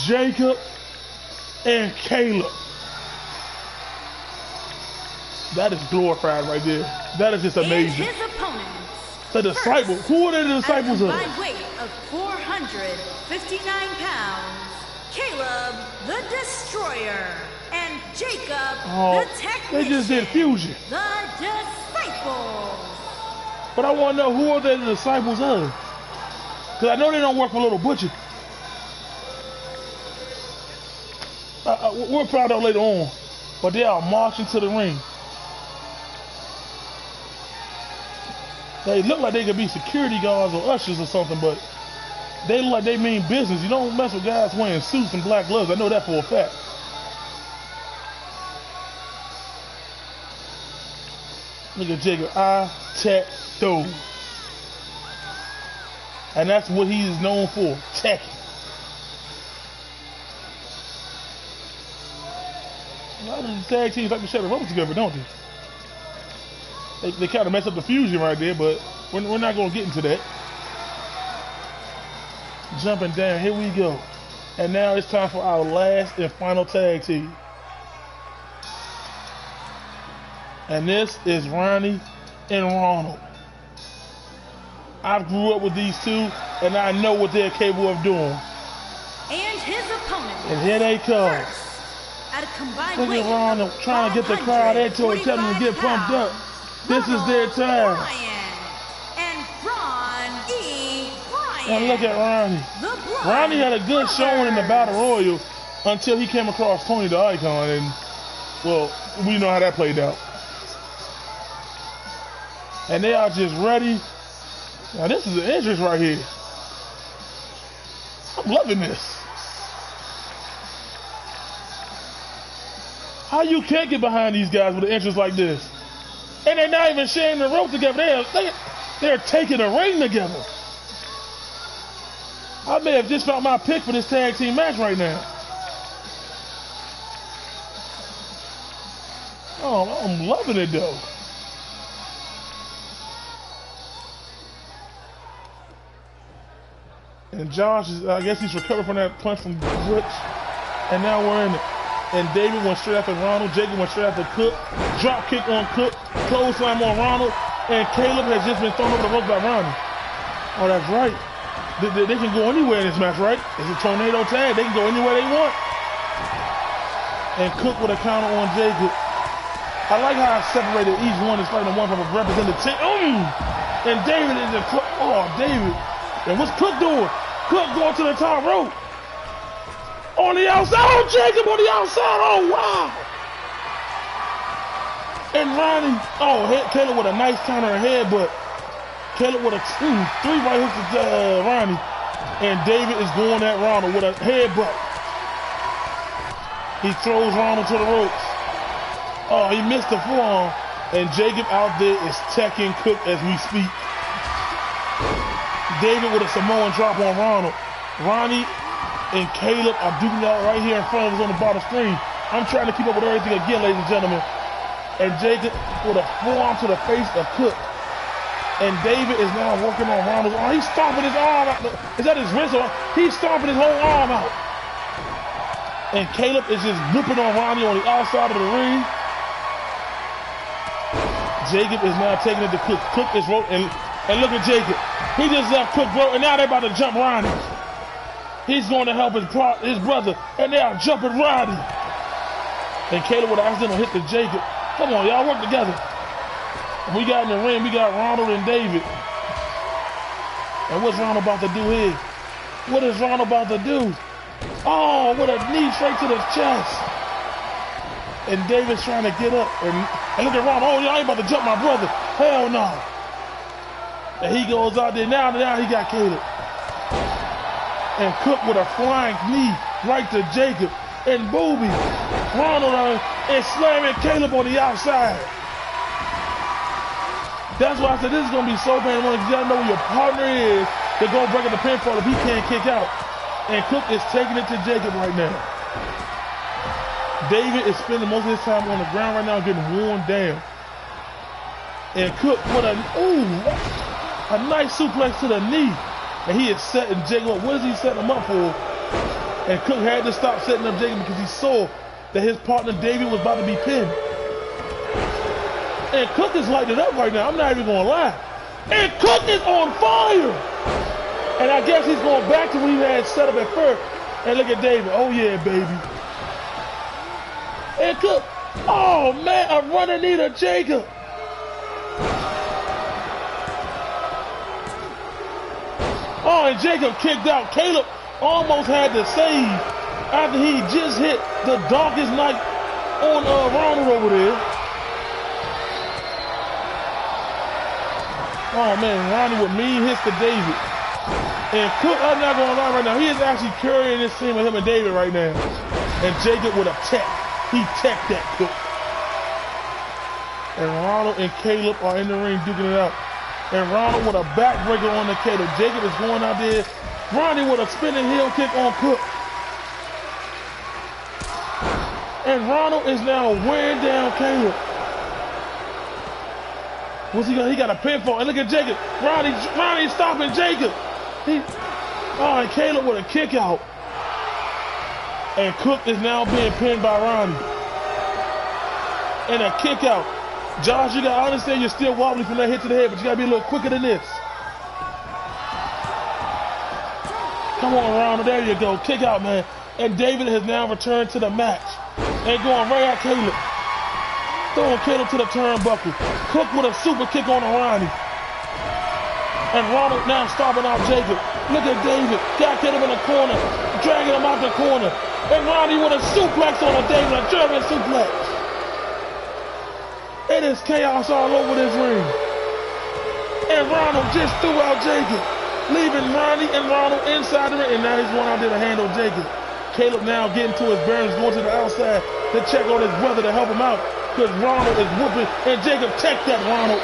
Jacob and Caleb. That is glorified right there. That is just amazing. His opponents. The disciples. Who are they the disciples of? By weight of 459 pounds, Caleb the Destroyer and Jacob the Technician. They just did fusion. The Disciples. But I want to know, who are they the disciples of? Because I know they don't work for Little Butcher. We'll find out later on. But they are marching to the ring. They look like they could be security guards or ushers or something, but they look like they mean business. You don't mess with guys wearing suits and black gloves. I know that for a fact. Look at Jacob. I tech those. And that's what he is known for, tech. A lot of these tag teams like to share the ropes together, don't they? They kind of mess up the fusion right there, but we're not going to get into that. Jumping down, here we go. And now it's time for our last and final tag team. And this is Ronnie and Ronald. I grew up with these two, and I know what they're capable of doing. And his opponent. And here they come. At a combined Look at Ronald trying to get the crowd into it, telling them to get pumped up. This is their time. And Ron E. Bryan. And look at Ronnie. Ronnie had a good showing in the Battle Royal until he came across Tony the Icon, and well, we know how that played out. And they are just ready. Now this is an entrance right here. I'm loving this. How you can't get behind these guys with an entrance like this? And they're not even sharing the rope together. They're taking a ring together. I may have just found my pick for this tag team match right now. Oh, I'm loving it though. And Josh is, I guess he's recovered from that punch from Butch. And now we're in it. And David went straight after Ronald. Jacob went straight after Cook. Drop kick on Cook. Close slam on Ronald. And Caleb has just been thrown over the rope by Ronnie. Oh, that's right. They can go anywhere in this match, right? It's a tornado tag. They can go anywhere they want. And Cook with a counter on Jacob. I like how I separated each one is fighting one from a representative. And David is a Cook. Oh, David. And what's Cook doing? Cook going to the top rope. On the outside. Oh, Jacob on the outside. Oh, wow. And Ronnie. Oh, Caleb with a nice counter ahead, but Caleb with a 3 right hooks to Ronnie. And David is going at Ronald with a headbutt. He throws Ronald to the ropes. Oh, he missed the forearm. And Jacob out there is teching Cook as we speak. David with a Samoan drop on Ronald. Ronnie and Caleb are duking out right here in front of us on the bottom screen. I'm trying to keep up with everything again, ladies and gentlemen. And Jacob with a forearm to the face of Cook. And David is now working on Ronald's arm. He's stomping his arm out. Is that his wrist? He's stomping his whole arm out. And Caleb is just whipping on Ronnie on the outside of the ring. Jacob is now taking it to Cook. Cook is rolling. And look at Jacob. He just left Cook broke, and now they're about to jump Ronnie. He's going to help his brother, and they are jumping Ronnie. And Caleb with an accidental hit to Jacob. Come on, y'all work together. We got in the ring, we got Ronald and David. And what's Ronald about to do here? What is Ronald about to do? Oh, with a knee straight to the chest. And David's trying to get up. And look at Ronald. Oh, y'all ain't about to jump my brother. Hell no. And he goes out there. Now he got Caleb. And Cook with a flying knee right to Jacob. And Booby. Ronald is slamming Caleb on the outside. That's why I said this is going to be so painful. You got to know where your partner is to go break up the pinfall if he can't kick out. And Cook is taking it to Jacob right now. David is spending most of his time on the ground right now getting worn down. And Cook with a nice suplex to the knee. And he is setting Jacob up. What is he setting him up for? And Cook had to stop setting up Jacob because he saw that his partner David was about to be pinned. And Cook is lighting it up right now. I'm not even going to lie. And Cook is on fire. And I guess he's going back to what he had set up at first. And look at David. Oh, yeah, baby. And Cook. Oh, man, a running knee to Jacob. Oh, and Jacob kicked out. Caleb almost had to save after he just hit the darkest night on Ronald over there. Oh, man, Ronnie with mean hits to David. And Cook, I'm not going to lie right now, he is actually carrying this team with him and David right now. And Jacob with a tech. He teched that Cook. And Ronald and Caleb are in the ring duking it out. And Ronald with a backbreaker on the Caleb. Jacob is going out there. Ronnie with a spinning heel kick on Cook. And Ronald is now wearing down Caleb. What's he got? He got a pinfall. And look at Jacob. Ronnie stopping Jacob. And Caleb with a kick out. And Cook is now being pinned by Ronnie. And a kick out. Josh, I understand you're still wobbly from that hit to the head, but you gotta be a little quicker than this. Come on, Ronald. There you go. Kick out, man. And David has now returned to the match. And going right at Caleb. Throwing Caleb to the turnbuckle. Cook with a super kick on Ronnie. And Ronald now stomping out Jacob. Look at David. Got Caleb in the corner. Dragging him out the corner. And Ronnie with a suplex on David. A German suplex. It is chaos all over this ring. And Ronald just threw out Jacob. Leaving Ronnie and Ronald inside the ring. And now he's going out there to handle Jacob. Caleb now getting to his bearings, going to the outside to check on his brother to help him out. Because Ronald is whooping, and Jacob teched that Ronald.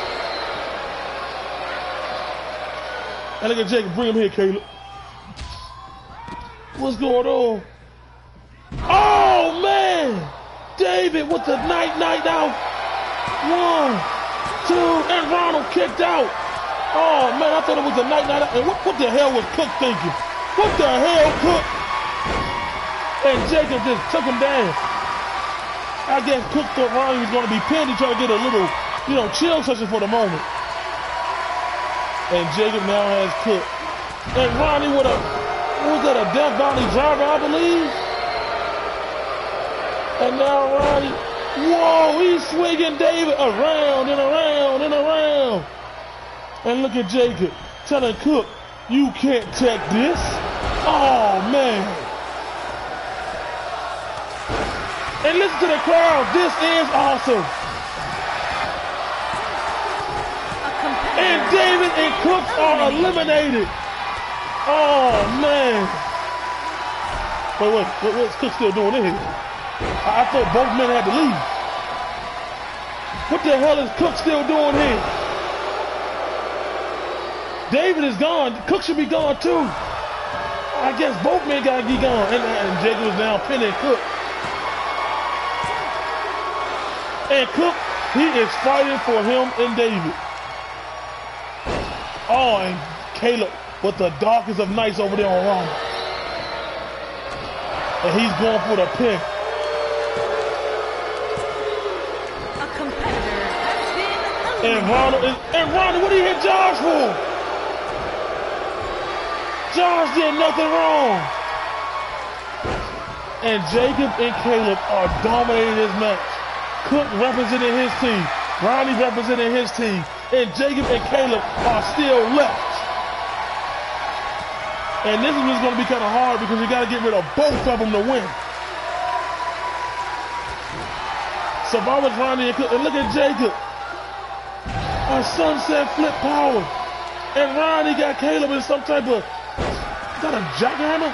And look at Jacob, bring him here, Caleb. What's going on? Oh, man! David with the night out. 1, 2, and Ronald kicked out. Oh man, I thought it was a night out. And what the hell was Cook thinking? What the hell, Cook? And Jacob just took him down. I guess Cook thought Ronnie was going to be pinned to try to get a little, chill session for the moment. And Jacob now has Cook. And Ronnie with was that a Death Valley driver, I believe? And now Ronnie, whoa, he's swinging David around and around and around. And look at Jacob telling Cook, you can't take this. Oh, man. And listen to the crowd. This is awesome. And David and Cook are eliminated. Oh, man. What's Cook still doing in here? I thought both men had to leave. What the hell is Cook still doing here? David is gone. Cook should be gone too. I guess both men gotta be gone. And Jacob is now pinning Cook. And Cook, he is fighting for him and David. Oh, and Caleb with the darkest of nights over there on Ronald. And he's going for the pin. A competitor has been eliminated. And Ronald, what did he hit Josh for? Josh did nothing wrong. And Jacob and Caleb are dominating this match. Cook representing his team. Ronnie representing his team. And Jacob and Caleb are still left. And this is just going to be kind of hard because you got to get rid of both of them to win. So if I was Ronnie and Cook, and look at Jacob. A sunset flip power. And Ronnie got Caleb in some type of, is that a jackhammer?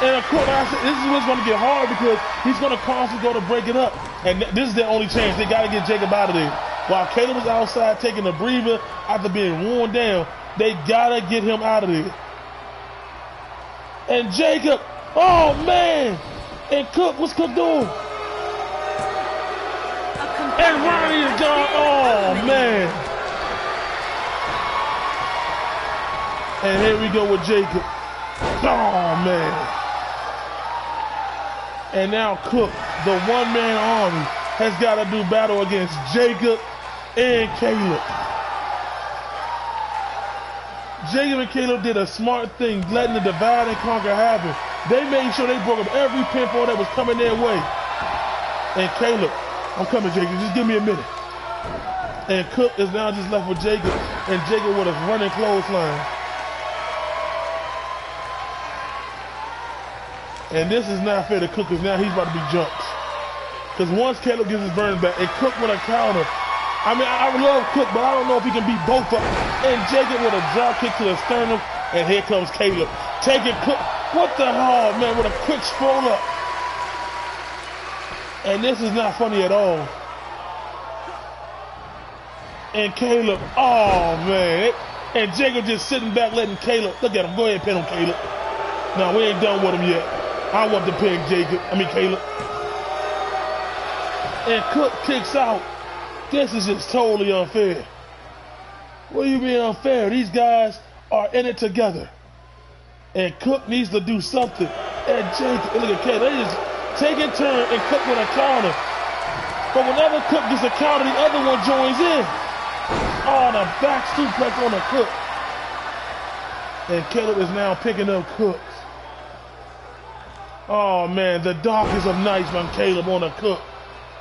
And of course, like I said, this is what's going to get hard because he's going to constantly go to break it up. And this is their only chance. They got to get Jacob out of there. While Caleb is outside taking a breather after being worn down, they got to get him out of there. And Jacob, oh man. And Cook, what's Cook doing? And Ronnie is gone. Oh man. And here we go with Jacob. Oh man. And now Cook, the one-man army, has got to do battle against Jacob and Caleb. Jacob and Caleb did a smart thing, letting the divide and conquer happen. They made sure they broke up every pinfall that was coming their way. And Caleb, I'm coming, Jacob, just give me a minute. And Cook is now just left with Jacob, and Jacob with a running clothesline. And this is not fair to Cook because now he's about to be jumped. Because once Caleb gets his burn back, and Cook with a counter. I mean, I love Cook, but I don't know if he can beat both of them. And Jacob with a drop kick to the sternum, and here comes Caleb. Taking Cook. What the hell, man, with a quick scroll up. And this is not funny at all. And Caleb, oh man. And Jacob just sitting back letting Caleb, look at him, go ahead and pin him, Caleb. No, we ain't done with him yet. I want to pin Caleb. And Cook kicks out. This is just totally unfair. What do you mean unfair? These guys are in it together. And Cook needs to do something. And Jacob, look at Caleb, they just take a turn and Cook with a counter. But whenever Cook gets a counter, the other one joins in. Oh, the back suplex on the Cook. And Caleb is now picking up Cook. Oh man, the darkest of nights on Caleb on a Cook.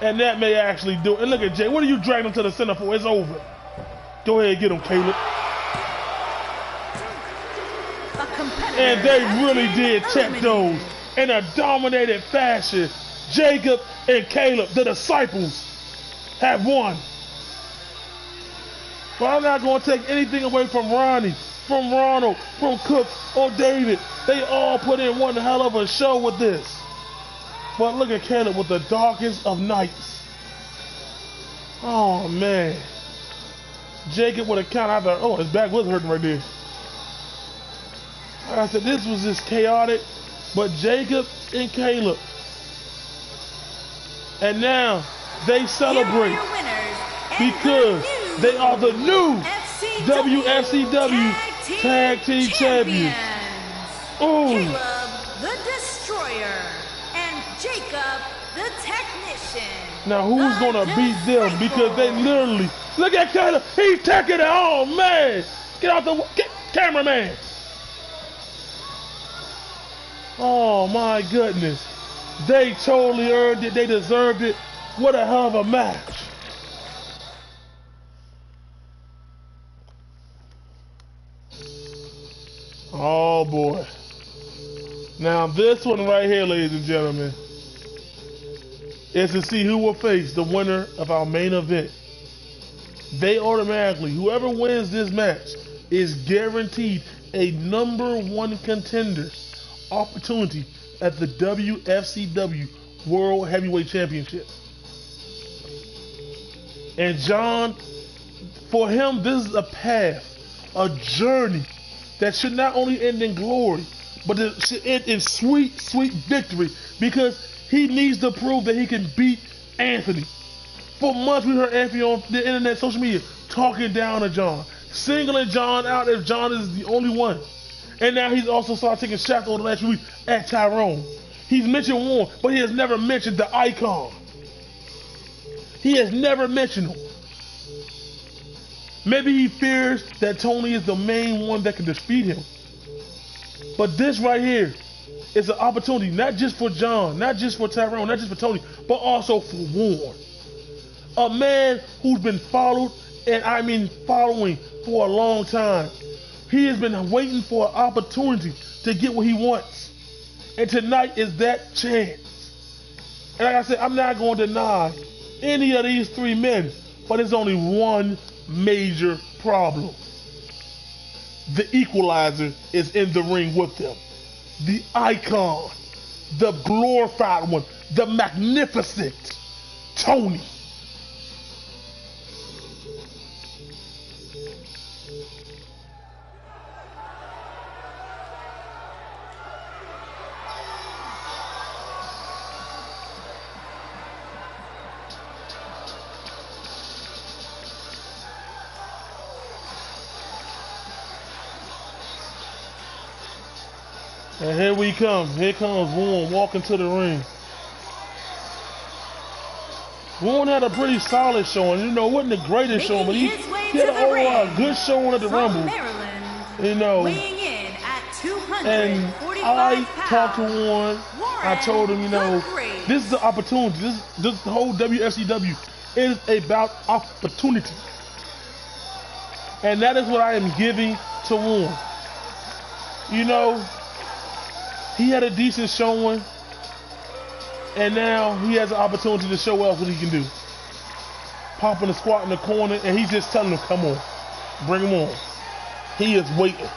And that may actually do it. And look at Jay, what are you dragging him to the center for? It's over. Go ahead and get him, Caleb. And they really did check those in a dominated fashion. Jacob and Caleb, the disciples, have won. But I'm not going to take anything away from Ronnie, from Ronald, from Cook, or David. They all put in one hell of a show with this. But look at Caleb with the darkest of nights. Oh, man. Jacob with a count out there. Oh, his back was hurting right there. Like I said, this was just chaotic. But Jacob and Caleb And now they Here are celebrate your winners and because the they are the new FCW WFCW Tag Team Champions. Oh, Caleb the Destroyer and Jacob the Technician. now who's The gonna beat them? Because they literally look at Caleb. He's taking it on, man. Get out the cameraman. Oh my goodness. They totally earned it. They deserved it. What a hell of a match. Oh boy. Now this one right here, ladies and gentlemen, is to see who will face the winner of our main event. They automatically, whoever wins this match is guaranteed a #1 contender opportunity at the WFCW World Heavyweight Championship. And John, for him, this is a path, a journey that should not only end in glory, but it should end in sweet, sweet victory, because he needs to prove that he can beat Anthony. For months we heard Anthony on the internet, social media, talking down to John, singling John out if John is the only one. And now he's also started taking shots over the last few weeks at Tyrone. He's mentioned Warren, but he has never mentioned the Icon. He has never mentioned him. Maybe he fears that Tony is the main one that can defeat him. But this right here is an opportunity, not just for John, not just for Tyrone, not just for Tony, but also for Warren. A man who's been followed, and I mean following, for a long time. He has been waiting for an opportunity to get what he wants. And tonight is that chance. And like I said, I'm not going to deny any of these three men, but there's only one major problem. The Equalizer is in the ring with them. The Icon, the glorified one, the magnificent Tony. And here we come. Here comes Warren walking to the ring. Warren had a pretty solid showing. You know, wasn't the greatest showing, but he had an overall good showing at the Rumble. Maryland, you know, weighing in at 245 and I talked to Warren. I told him, you know, this is the opportunity. This the whole WFCW is about opportunity. And that is what I am giving to Warren. You know, he had a decent showing, and now he has an opportunity to show us what he can do. Popping a squat in the corner, and he's just telling him, come on, bring him on. He is waiting.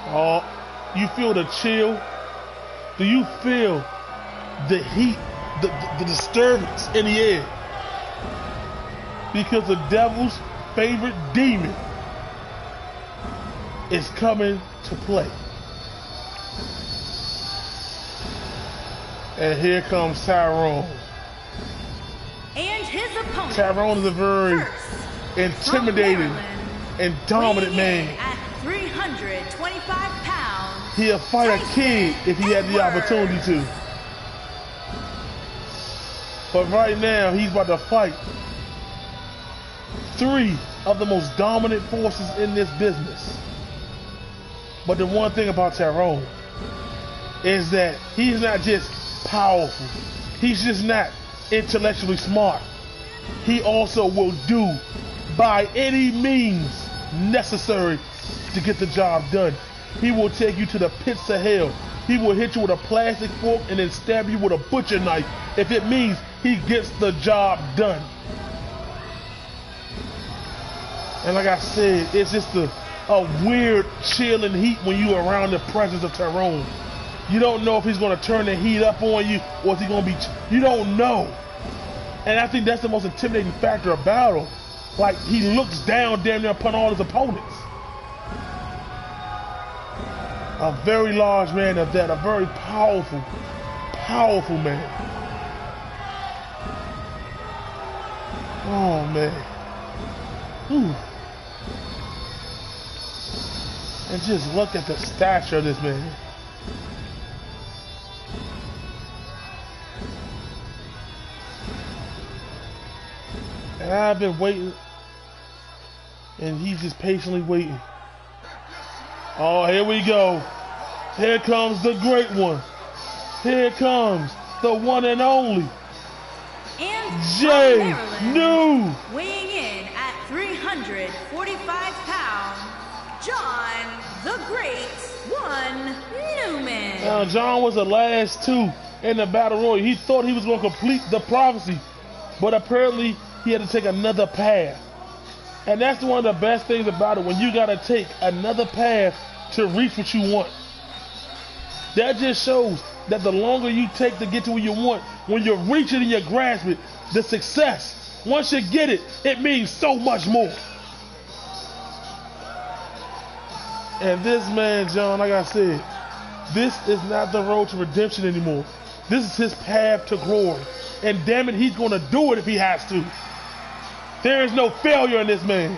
Oh, you feel the chill? Do you feel the heat, the disturbance in the air? Because the devil's favorite demon is coming to play. And here comes Tyrone. And his opponent, Tyrone is a very intimidating and dominant man. At 325 pounds, He'll fight a kid if he had the opportunity to. But right now, he's about to fight three of the most dominant forces in this business. But the one thing about Tyrone is that he's not just powerful. He's just not intellectually smart. He also will do by any means necessary to get the job done. He will take you to the pits of hell. He will hit you with a plastic fork and then stab you with a butcher knife if it means he gets the job done. And like I said, it's just a weird chill and heat when you're around the presence of Tyrone. You don't know if he's going to turn the heat up on you or if he's going to be... You don't know. And I think that's the most intimidating factor about him. Like, he looks down damn near upon all his opponents. A very large man at that, a very powerful, powerful man. Oh man. Whew. And just look at the stature of this man. And I've been waiting, and he's just patiently waiting. Oh, here we go. Here comes the great one. Here comes the one and only. And Jay New. Weighing in at 345 pounds, John the Great One Newman. Now, John was the last two in the Battle Royal. He thought he was going to complete the prophecy, but apparently he had to take another path. And that's one of the best things about it, when you got to take another path to reach what you want. That just shows that the longer you take to get to where you want, when you reach it and you grasp it, the success, once you get it, it means so much more. And this man, John, like I said, this is not the road to redemption anymore. This is his path to glory. And damn it, he's going to do it if he has to. There is no failure in this man,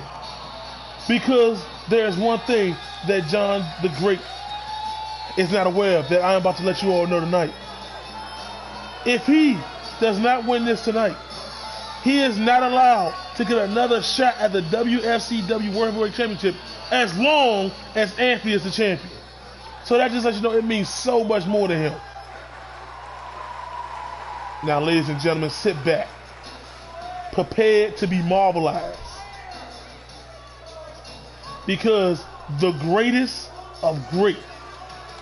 because there is one thing that John the Great is not aware of, that I am about to let you all know tonight. If he does not win this tonight, he is not allowed to get another shot at the Wfcw World Heavyweight Championship as long as Anthony is the champion. So that just lets you know it means so much more to him. Now, ladies and gentlemen, sit back, prepared to be marvelized, because the greatest of great,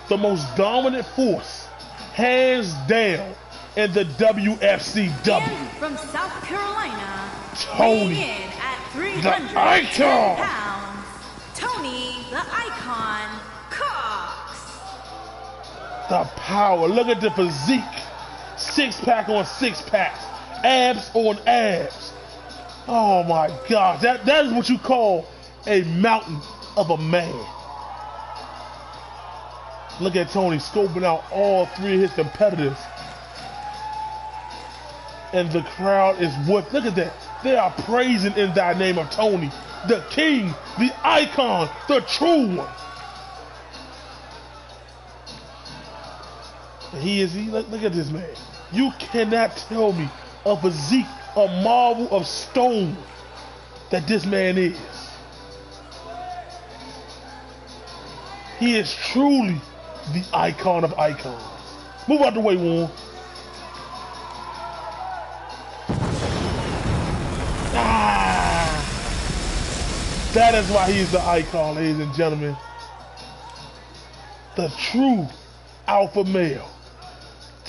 the most dominant force, hands down, in the Wfcw. And from South Carolina, Tony, weighing in at the Icon. pounds, Tony the Icon Cox. The power. Look at the physique. Six-pack on six-pack. Abs on abs. Oh my God. That is what you call a mountain of a man. Look at Tony scoping out all three of his competitors. And the crowd is what? Look at that. They are praising in thy name of Tony, the king, the icon, the true one. Look at this man. You cannot tell me a physique, a marvel of stone that this man is. He is truly the icon of icons. Move out the way, Warren. That is why he's the icon, ladies and gentlemen. The true alpha male.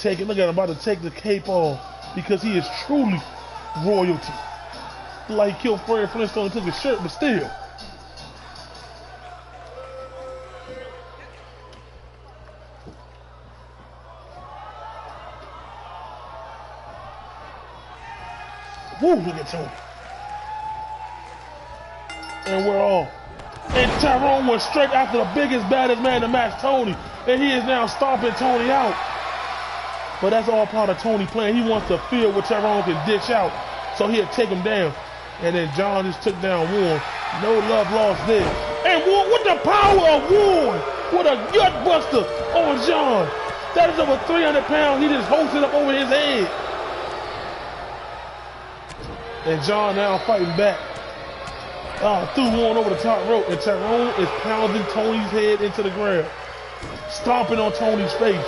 Look at him, about to take the cape off, because he is truly royalty. Like killed Fred Flintstone and took his shirt, but still. Woo, look at Tony. And we're all. And Tyrone went straight after the biggest, baddest man to match Tony. And he is now stomping Tony out. But that's all part of Tony playing. He wants to feel what Tyrone can dish out, so he'll take him down. And then John just took down Warren. No love lost there. And Warren, with the power of Warren, with a gut buster on John. That is over 300 pounds. He just holds it up over his head. And John now fighting back. Threw Warren over the top rope, and Tyrone is pounding Tony's head into the ground, stomping on Tony's face.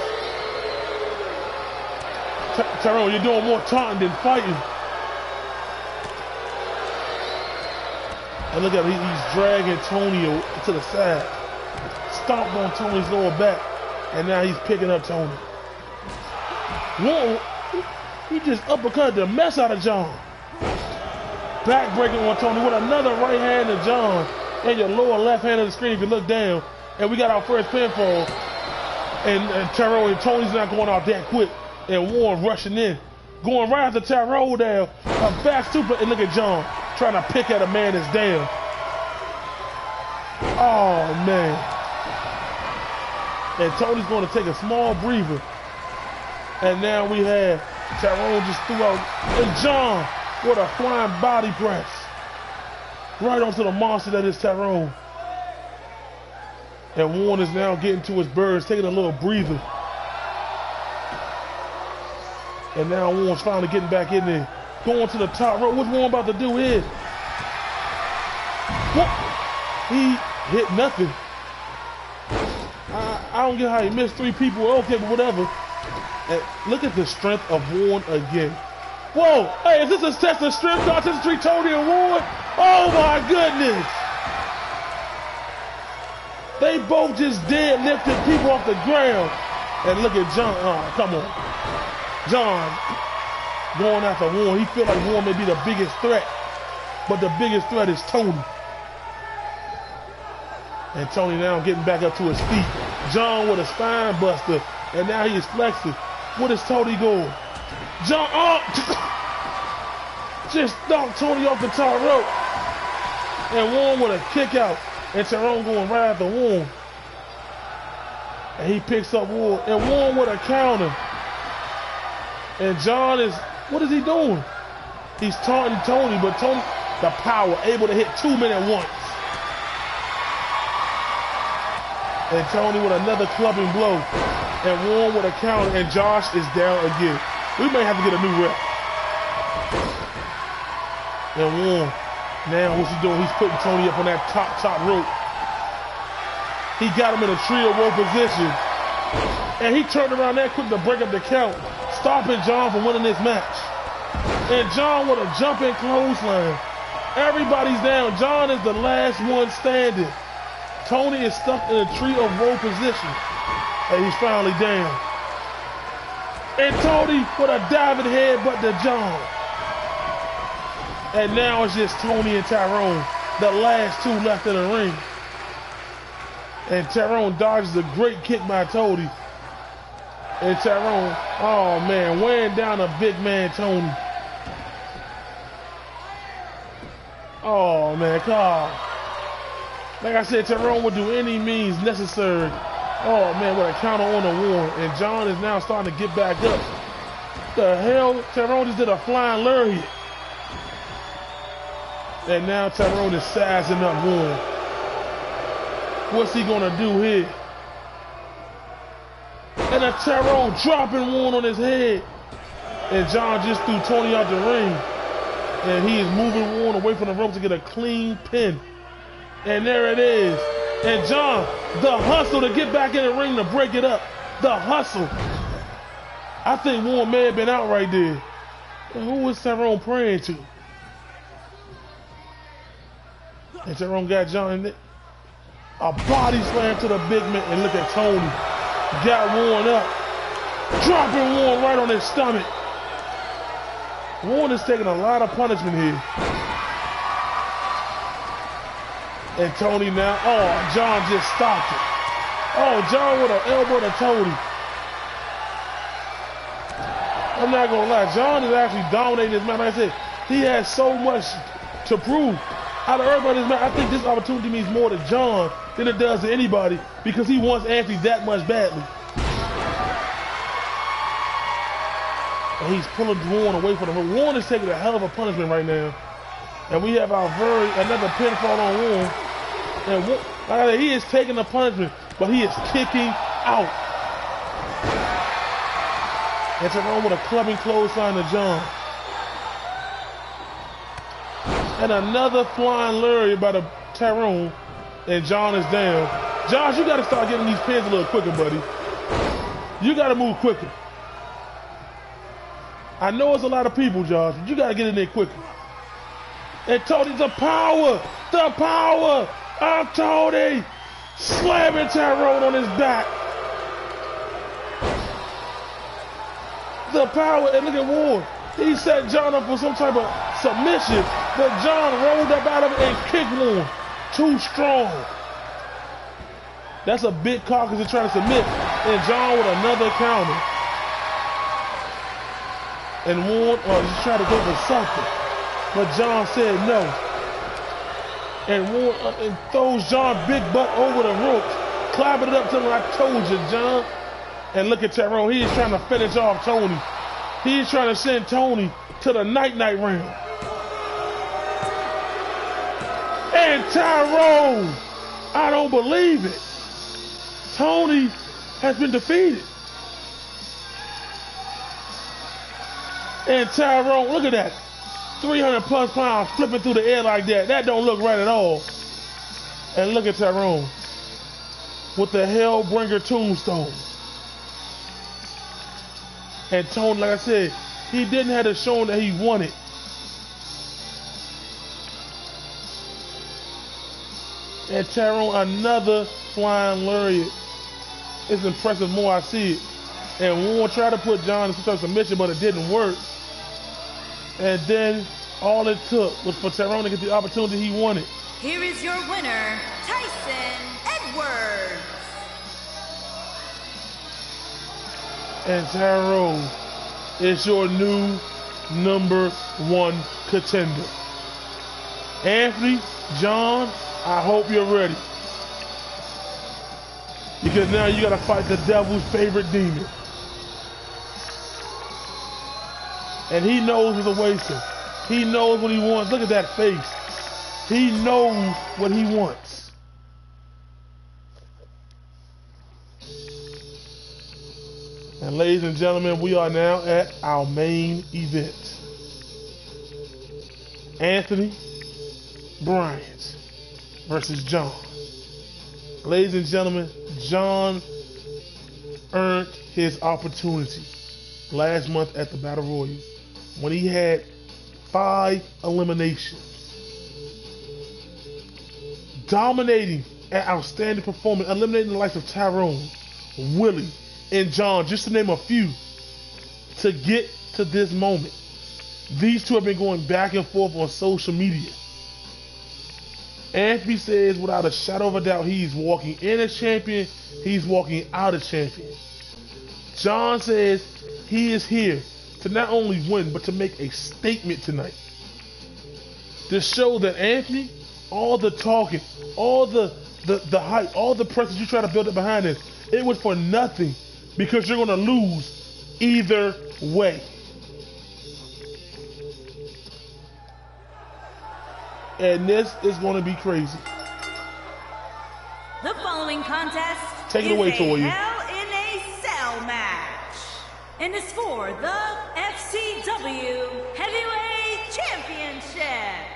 Tyrone, you're doing more taunting than fighting. And look at him, he's dragging Tony to the side, stomped on Tony's lower back, and now he's picking up Tony. Warren, he just uppercut the mess out of John. Backbreaking on Tony with another right hand to John, and your lower left hand of the screen if you look down. And we got our first pinfall. And Tyrone and Tony's not going out that quick. And Warren rushing in, going right after Tyrone down. A back super, and look at John trying to pick at a man that's down. Oh man. And Tony's going to take a small breather. And now we have Tyrone just threw out. And John with a flying body press. Right onto the monster that is Tyrone. And Warren is now getting to his birds, taking a little breather. And now Warren's finally getting back in there. Going to the top rope. What's Warren about to do here? What? He hit nothing. I don't get how he missed 3 people. Okay, but whatever. And look at the strength of Warren again. Whoa! Hey, is this a test of strength? Test of Tony and Warren? Oh my goodness! They both just deadlifted people off the ground. And look at John. Oh, come on. John going after Warren. He feels like Warren may be the biggest threat. But the biggest threat is Tony. And Tony now getting back up to his feet. John with a spine buster. And now he is flexing. What is Tony going? John, oh! Just knocked Tony off the top rope. And Warren with a kick out. And Tyrone going right after Warren. And he picks up Warren. And Warren with a counter. And John is, what is he doing? He's taunting Tony, but Tony, the power, able to hit 2 men at once. And Tony with another clubbing blow. And Warren with a counter, and Josh is down again. We may have to get a new rep. And Warren, now what's he doing? He's putting Tony up on that top rope. He got him in a trio rope position. And he turned around that quick to break up the count, stopping John from winning this match. And John with a jumping clothesline. Everybody's down. John is the last one standing. Tony is stuck in a trio rope position. And he's finally down. And Tony with a diving headbutt to John. And now it's just Tony and Tyrone, the last 2 left in the ring. And Tyrone dodges a great kick by Tony. And Tyrone, oh man, weighing down a big man Tony. Oh man, God. Like I said, Tyrone would do any means necessary. Oh man, with a counter on the Warren. And John is now starting to get back up. The hell? Tyrone just did a flying lariat. And now Tyrone is sizing up Warren. What's he gonna do here? And a Tyrone dropping Warren on his head. And John just threw Tony out the ring. And he is moving Warren away from the rope to get a clean pin. And there it is. And John, the hustle to get back in the ring to break it up. The hustle. I think Warren may have been out right there. And who was Tyrone praying to? And Tyrone got John in there. A body slam to the big man. And look at Tony. Got Warren up. Dropping Warren right on his stomach. Warren is taking a lot of punishment here. And Tony now, oh, John just stopped it. Oh, John with an elbow to Tony. I'm not gonna lie, John is actually dominating this match. Like I said, he has so much to prove. Out of everybody in this match, I think this opportunity means more to John than it does to anybody because he wants Anthony that much badly. And he's pulling Warren away from him. Warren is taking a hell of a punishment right now. And we have our another pinfall on Warren. And like I said, he is taking the punishment, but he is kicking out. And Tyrone with a clubbing clothesline to John. And another flying lariat by the Tyrone. And John is down. Josh, you got to start getting these pins a little quicker, buddy. You got to move quicker. I know it's a lot of people, Josh, but you got to get in there quicker. And Tony, the power of Tony, slamming Tyrone on his back. The power, and look at Warren. He set John up for some type of submission, but John rolled up out of it and kicked Warren. Too strong. That's a big carcass to try to submit. And John with another counter. And Warren just tried to go for something. But John said no. And Warren throws John big butt over the ropes. Clapping it up to him, I told you, John. And look at Tyrone. He is trying to finish off Tony. He's trying to send Tony to the night-night round. And Tyrone, I don't believe it. Tony has been defeated. And Tyrone, look at that. 300 plus pounds flipping through the air like that. That don't look right at all. And look at Tyrone with the Hellbringer tombstone. And Tony, like I said, he didn't have to show him that he won it. And Tyrone, another flying lariat. It's impressive more I see it. And Warren tried to put John in some type of submission, but it didn't work. And then all it took was for Tyrone to get the opportunity he wanted. Here is your winner, Tyson Edwards. And Tyrone is your new #1 contender. Anthony, John, I hope you're ready. Because now you gotta fight the devil's favorite demon. And he knows he's a waster. He knows what he wants. Look at that face. He knows what he wants. And ladies and gentlemen, we are now at our main event. Anthony Bryant versus John. Ladies and gentlemen, John earned his opportunity last month at the Battle Royal when he had 5 eliminations. Dominating an outstanding performance, eliminating the likes of Tyrone, Willie, and John, just to name a few, to get to this moment. These two have been going back and forth on social media. Anthony says without a shadow of a doubt he's walking in as champion, he's walking out as champion. John says he is here to not only win, but to make a statement tonight. To show that Anthony, all the talking, all the hype, all the press that you try to build up behind this, it was for nothing because you're going to lose either way. And this is going to be crazy. The following contest Take it away, is Toya. a Hell in a Cell match. And it's for the FCW Heavyweight Championship.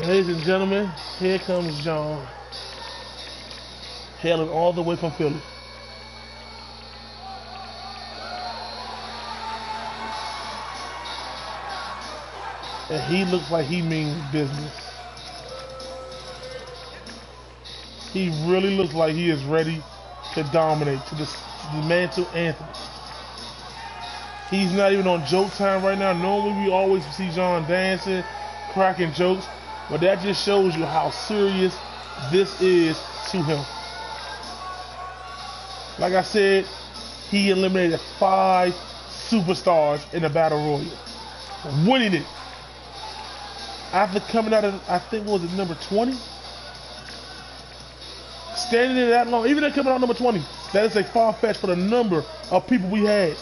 Ladies and gentlemen, here comes John, hailing all the way from Philly. And he looks like he means business. He really looks like he is ready to dominate, to dismantle Anthony. He's not even on joke time right now. Normally we always see John dancing, cracking jokes. But that just shows you how serious this is to him. Like I said, he eliminated 5 superstars in the Battle Royal, winning it. After coming out of, I think, what was it, number 20? Standing there that long, even if coming out number 20, that is a far-fetched for the number of people we had.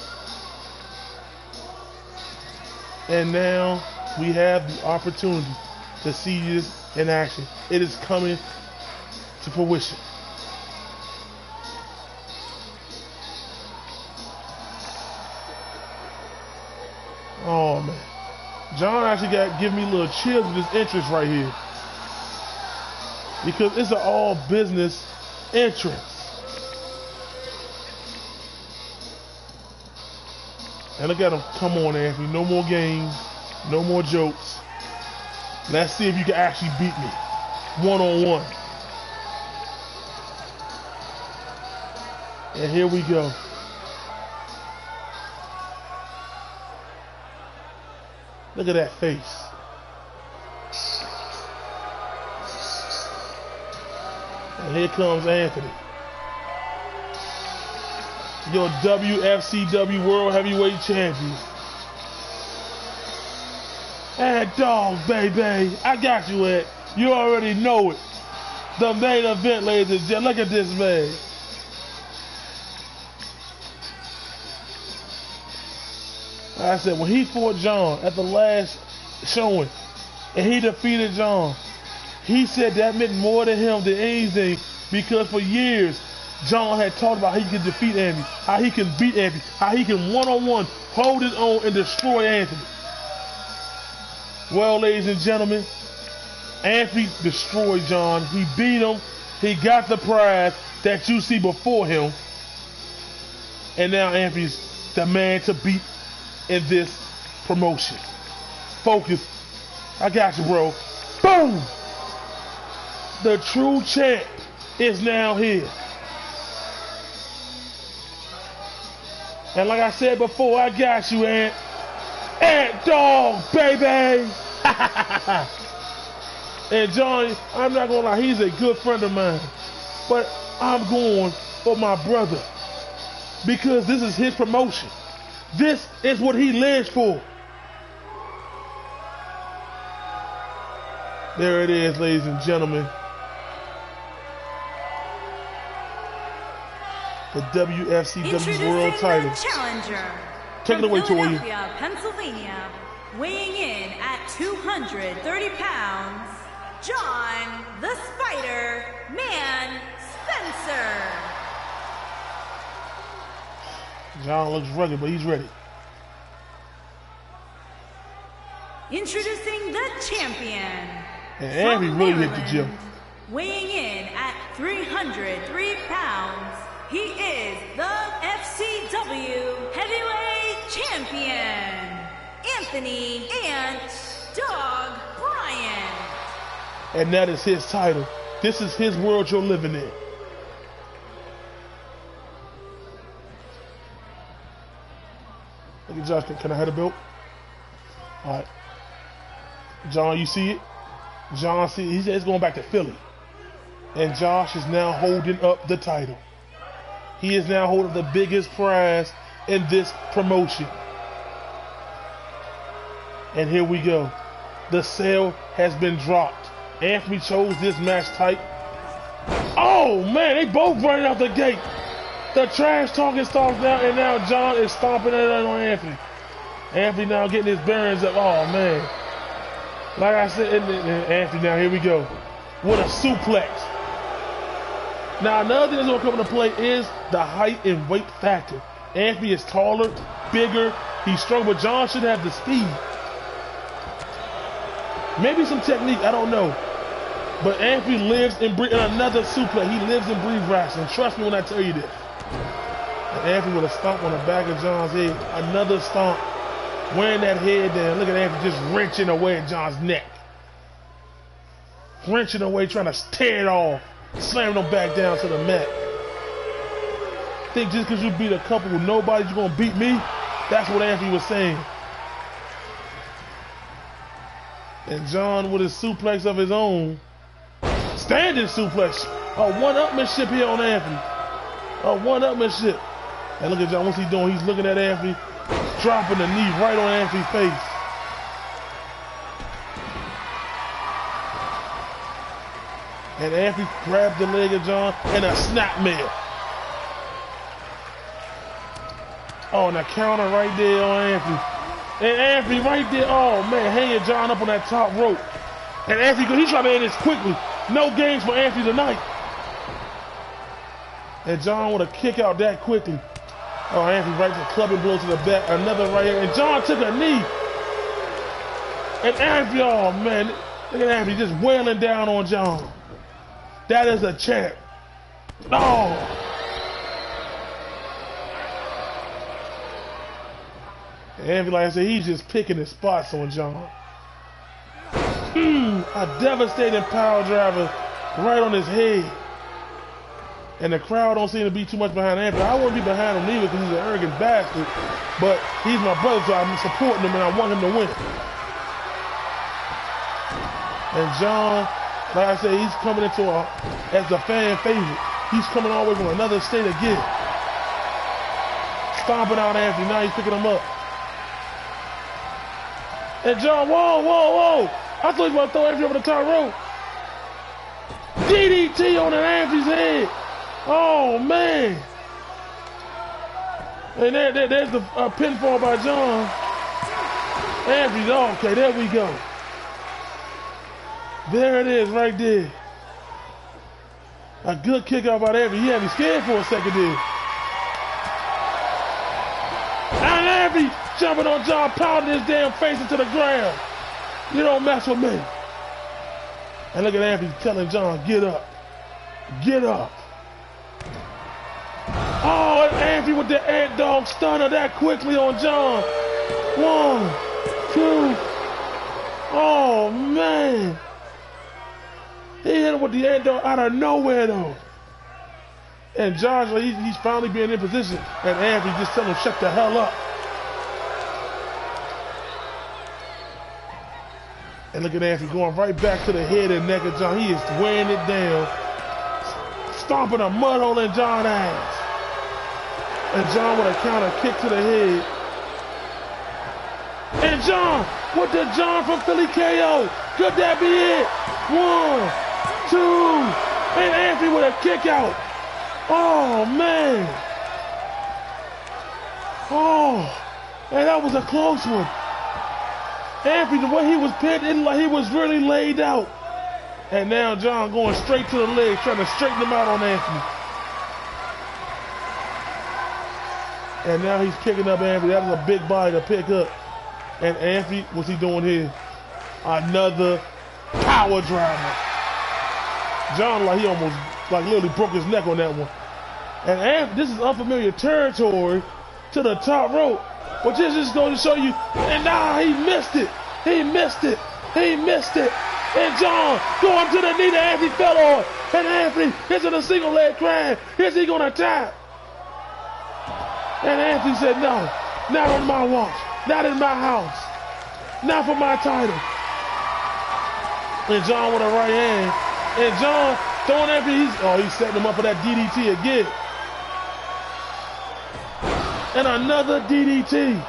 And now we have the opportunity to see this in action. It is coming to fruition. Oh man, John actually give me a little chills with his entrance right here because it's an all business entrance. And look at him. Come on, Anthony. No more games. No more jokes. Let's see if you can actually beat me one-on-one. And here we go. Look at that face. And here comes Anthony. Your WFCW World Heavyweight Champion. And dog, baby. I got you, Ed. You already know it. The main event, ladies and gentlemen. Look at this man. Like I said, when he fought John at the last showing, and he defeated John, he said that meant more to him than anything, because for years, John had talked about how he can defeat Anthony, how he can beat Anthony, how he can one-on-one hold his own and destroy Anthony. Well, ladies and gentlemen, Anthony destroyed John. He beat him. He got the prize that you see before him. And now Anthony's the man to beat in this promotion. Focus. I got you, bro. Boom! The true champ is now here. And like I said before, I got you, Ant. Ant dog, baby! And John, I'm not gonna lie, he's a good friend of mine. But I'm going for my brother, because this is his promotion. This is what he lives for. There it is, ladies and gentlemen. The WFCW World Title. Challenger. Take it away, Toya. Philadelphia, Pennsylvania, weighing in at 230 pounds, John the Spider Man Spencer. John looks rugged, but he's ready. Introducing the champion. And Andy really hit the gym. Weighing in at 303 pounds, he is the FCW Heavyweight Champion, Anthony Ant Dog Bryant. And that is his title. This is his world you're living in. Look at Josh. Can I have a belt? All right. John, you see it? John, see, he said it's going back to Philly. And Josh is now holding up the title. He is now holding the biggest prize in this promotion. And here we go. The sale has been dropped. Anthony chose this match type. Oh, man, they both running out the gate. The trash talking starts now, and now John is stomping it on Anthony. Anthony now getting his bearings up. Oh, man. Like I said, and Anthony now, here we go. What a suplex. Now, another thing that's going to come into play is the height and weight factor. Anthony is taller, bigger, he's strong, but John should have the speed. Maybe some technique, I don't know. But Anthony lives and breathes, and another suplex. He lives and breathes wrestling. Trust me when I tell you this. And Anthony with a stomp on the back of John's head. Another stomp. Wearing that head down. Look at Anthony just wrenching away at John's neck. Wrenching away, trying to tear it off. Slamming him back down to the mat. Think just because you beat a couple with nobody, you're going to beat me? That's what Anthony was saying. And John with his suplex of his own. Standing suplex. A one-upmanship here on Anthony. A one-upmanship. And look at John, what's he doing? He's looking at Anthony, dropping the knee right on Anthony's face. And Anthony grabbed the leg of John and a snapmare. Oh, and a counter right there on Anthony. And Anthony right there, oh man, hanging John up on that top rope. And Anthony, he's trying to end this quickly. No games for Anthony tonight. And John with a kick out that quickly. Oh, Anthony right to the clubbing blow to the back. Another right here. And John took a knee. And Anthony, oh man, look at Anthony just wailing down on John. That is a champ. Oh. Anthony, like I said, he's just picking his spots on John. A devastating power driver right on his head. And the crowd don't seem to be too much behind Anthony. I wouldn't be behind him either because he's an arrogant bastard. But he's my brother, so I'm supporting him and I want him to win. And John Like I said, he's coming into as the fan favorite. He's coming all the way from another state again. Stomping out Anthony. Now he's picking him up. And John, whoa. I thought he was about to throw Anthony over the top rope. DDT on Anthony's head. Oh, man. And there's the pinfall by John. Anthony, okay, there we go. There it is right there. A good kick out by Anthony. He had me scared for a second there. And Anthony jumping on John, pounding his damn face into the ground. You don't mess with me. And look at Anthony telling John, get up. Get up. Oh, and Anthony with the ant dog stunner that quickly on John. 1, 2. Oh, man. He hit him with the ant dog out of nowhere, though. And John, he's finally being in position. And Anthony just telling him, shut the hell up. And look at Anthony going right back to the head and neck of John. He is weighing it down. Stomping a mud hole in John's ass. And John with a counter kick to the head. And John with the John from Philly KO. Could that be it? 1, 2. And Anthony with a kick out. Oh, man. Oh, and that was a close one. Anthony, the way he was pinned, it like he was really laid out. And now John going straight to the legs, trying to straighten him out on Anthony. And now he's picking up Anthony. That was a big body to pick up. And Anthony, what's he doing here? Another power driver. John, like he almost, like literally broke his neck on that one. And Anthony, this is unfamiliar territory to the top rope. But this is going to show you, and now he missed it. He missed it. He missed it. And John going to the knee that Anthony fell on. And Anthony hits in a single leg grab. Is he going to tap? And Anthony said, no, not on my watch. Not in my house. Not for my title. And John with a right hand. And John throwing Anthony, he's setting him up for that DDT again. And another DDT.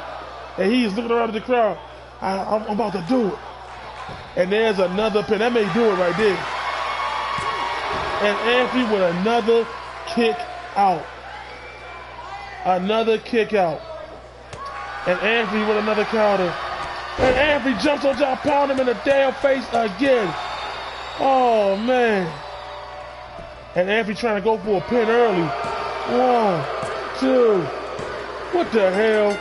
And he's looking around at the crowd. I'm about to do it. And there's another pin. That may do it right there. And Anthony with another kick out. Another kick out. And Anthony with another counter. And Anthony jumps on John, pound him in the damn face again. Oh, man. And Anthony trying to go for a pin early. 1, 2. What the hell?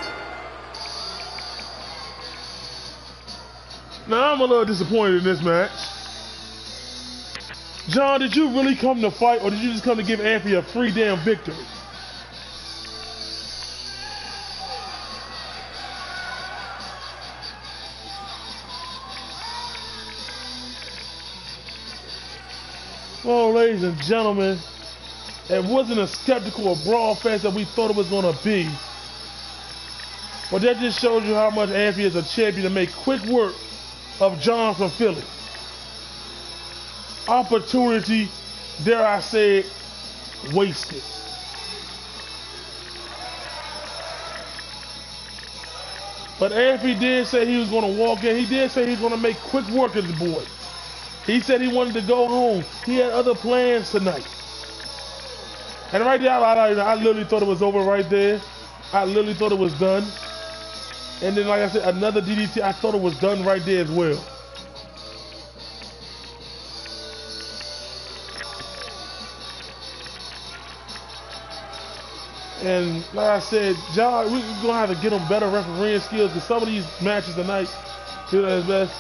Now, I'm a little disappointed in this match. John, did you really come to fight, or did you just come to give Anthony a free damn victory? Well, ladies and gentlemen, it wasn't as skeptical a brawl fest that we thought it was going to be. But that just shows you how much Anthony is a champion to make quick work of John from Philly. Opportunity, dare I say it, wasted. But Anthony did say he was going to walk in. He did say he was going to make quick work of the boy. He said he wanted to go home. He had other plans tonight. And right there, I literally thought it was over right there. I literally thought it was done. And then, like I said, another DDT, I thought it was done right there as well. And like I said, John, we're going to have to get him better refereeing skills because some of these matches tonight, he did his best.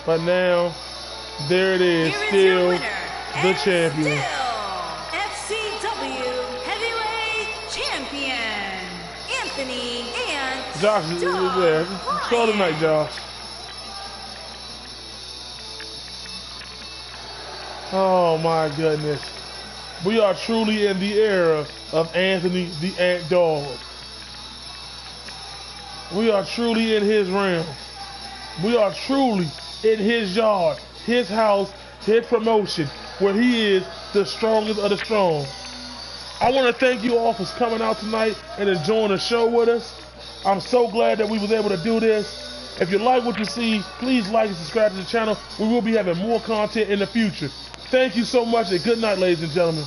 But now, there it is, still winner, the champion. FCW Heavyweight Champion, Anthony and Josh is there. Call tonight, Josh. Oh my goodness. We are truly in the era of Anthony the Ant Dog. We are truly in his realm. We are truly in his yard, his house, his promotion, where he is the strongest of the strong. I want to thank you all for coming out tonight and enjoying the show with us. I'm so glad that we was able to do this. If you like what you see, please like and subscribe to the channel. We will be having more content in the future. Thank you so much and good night, ladies and gentlemen.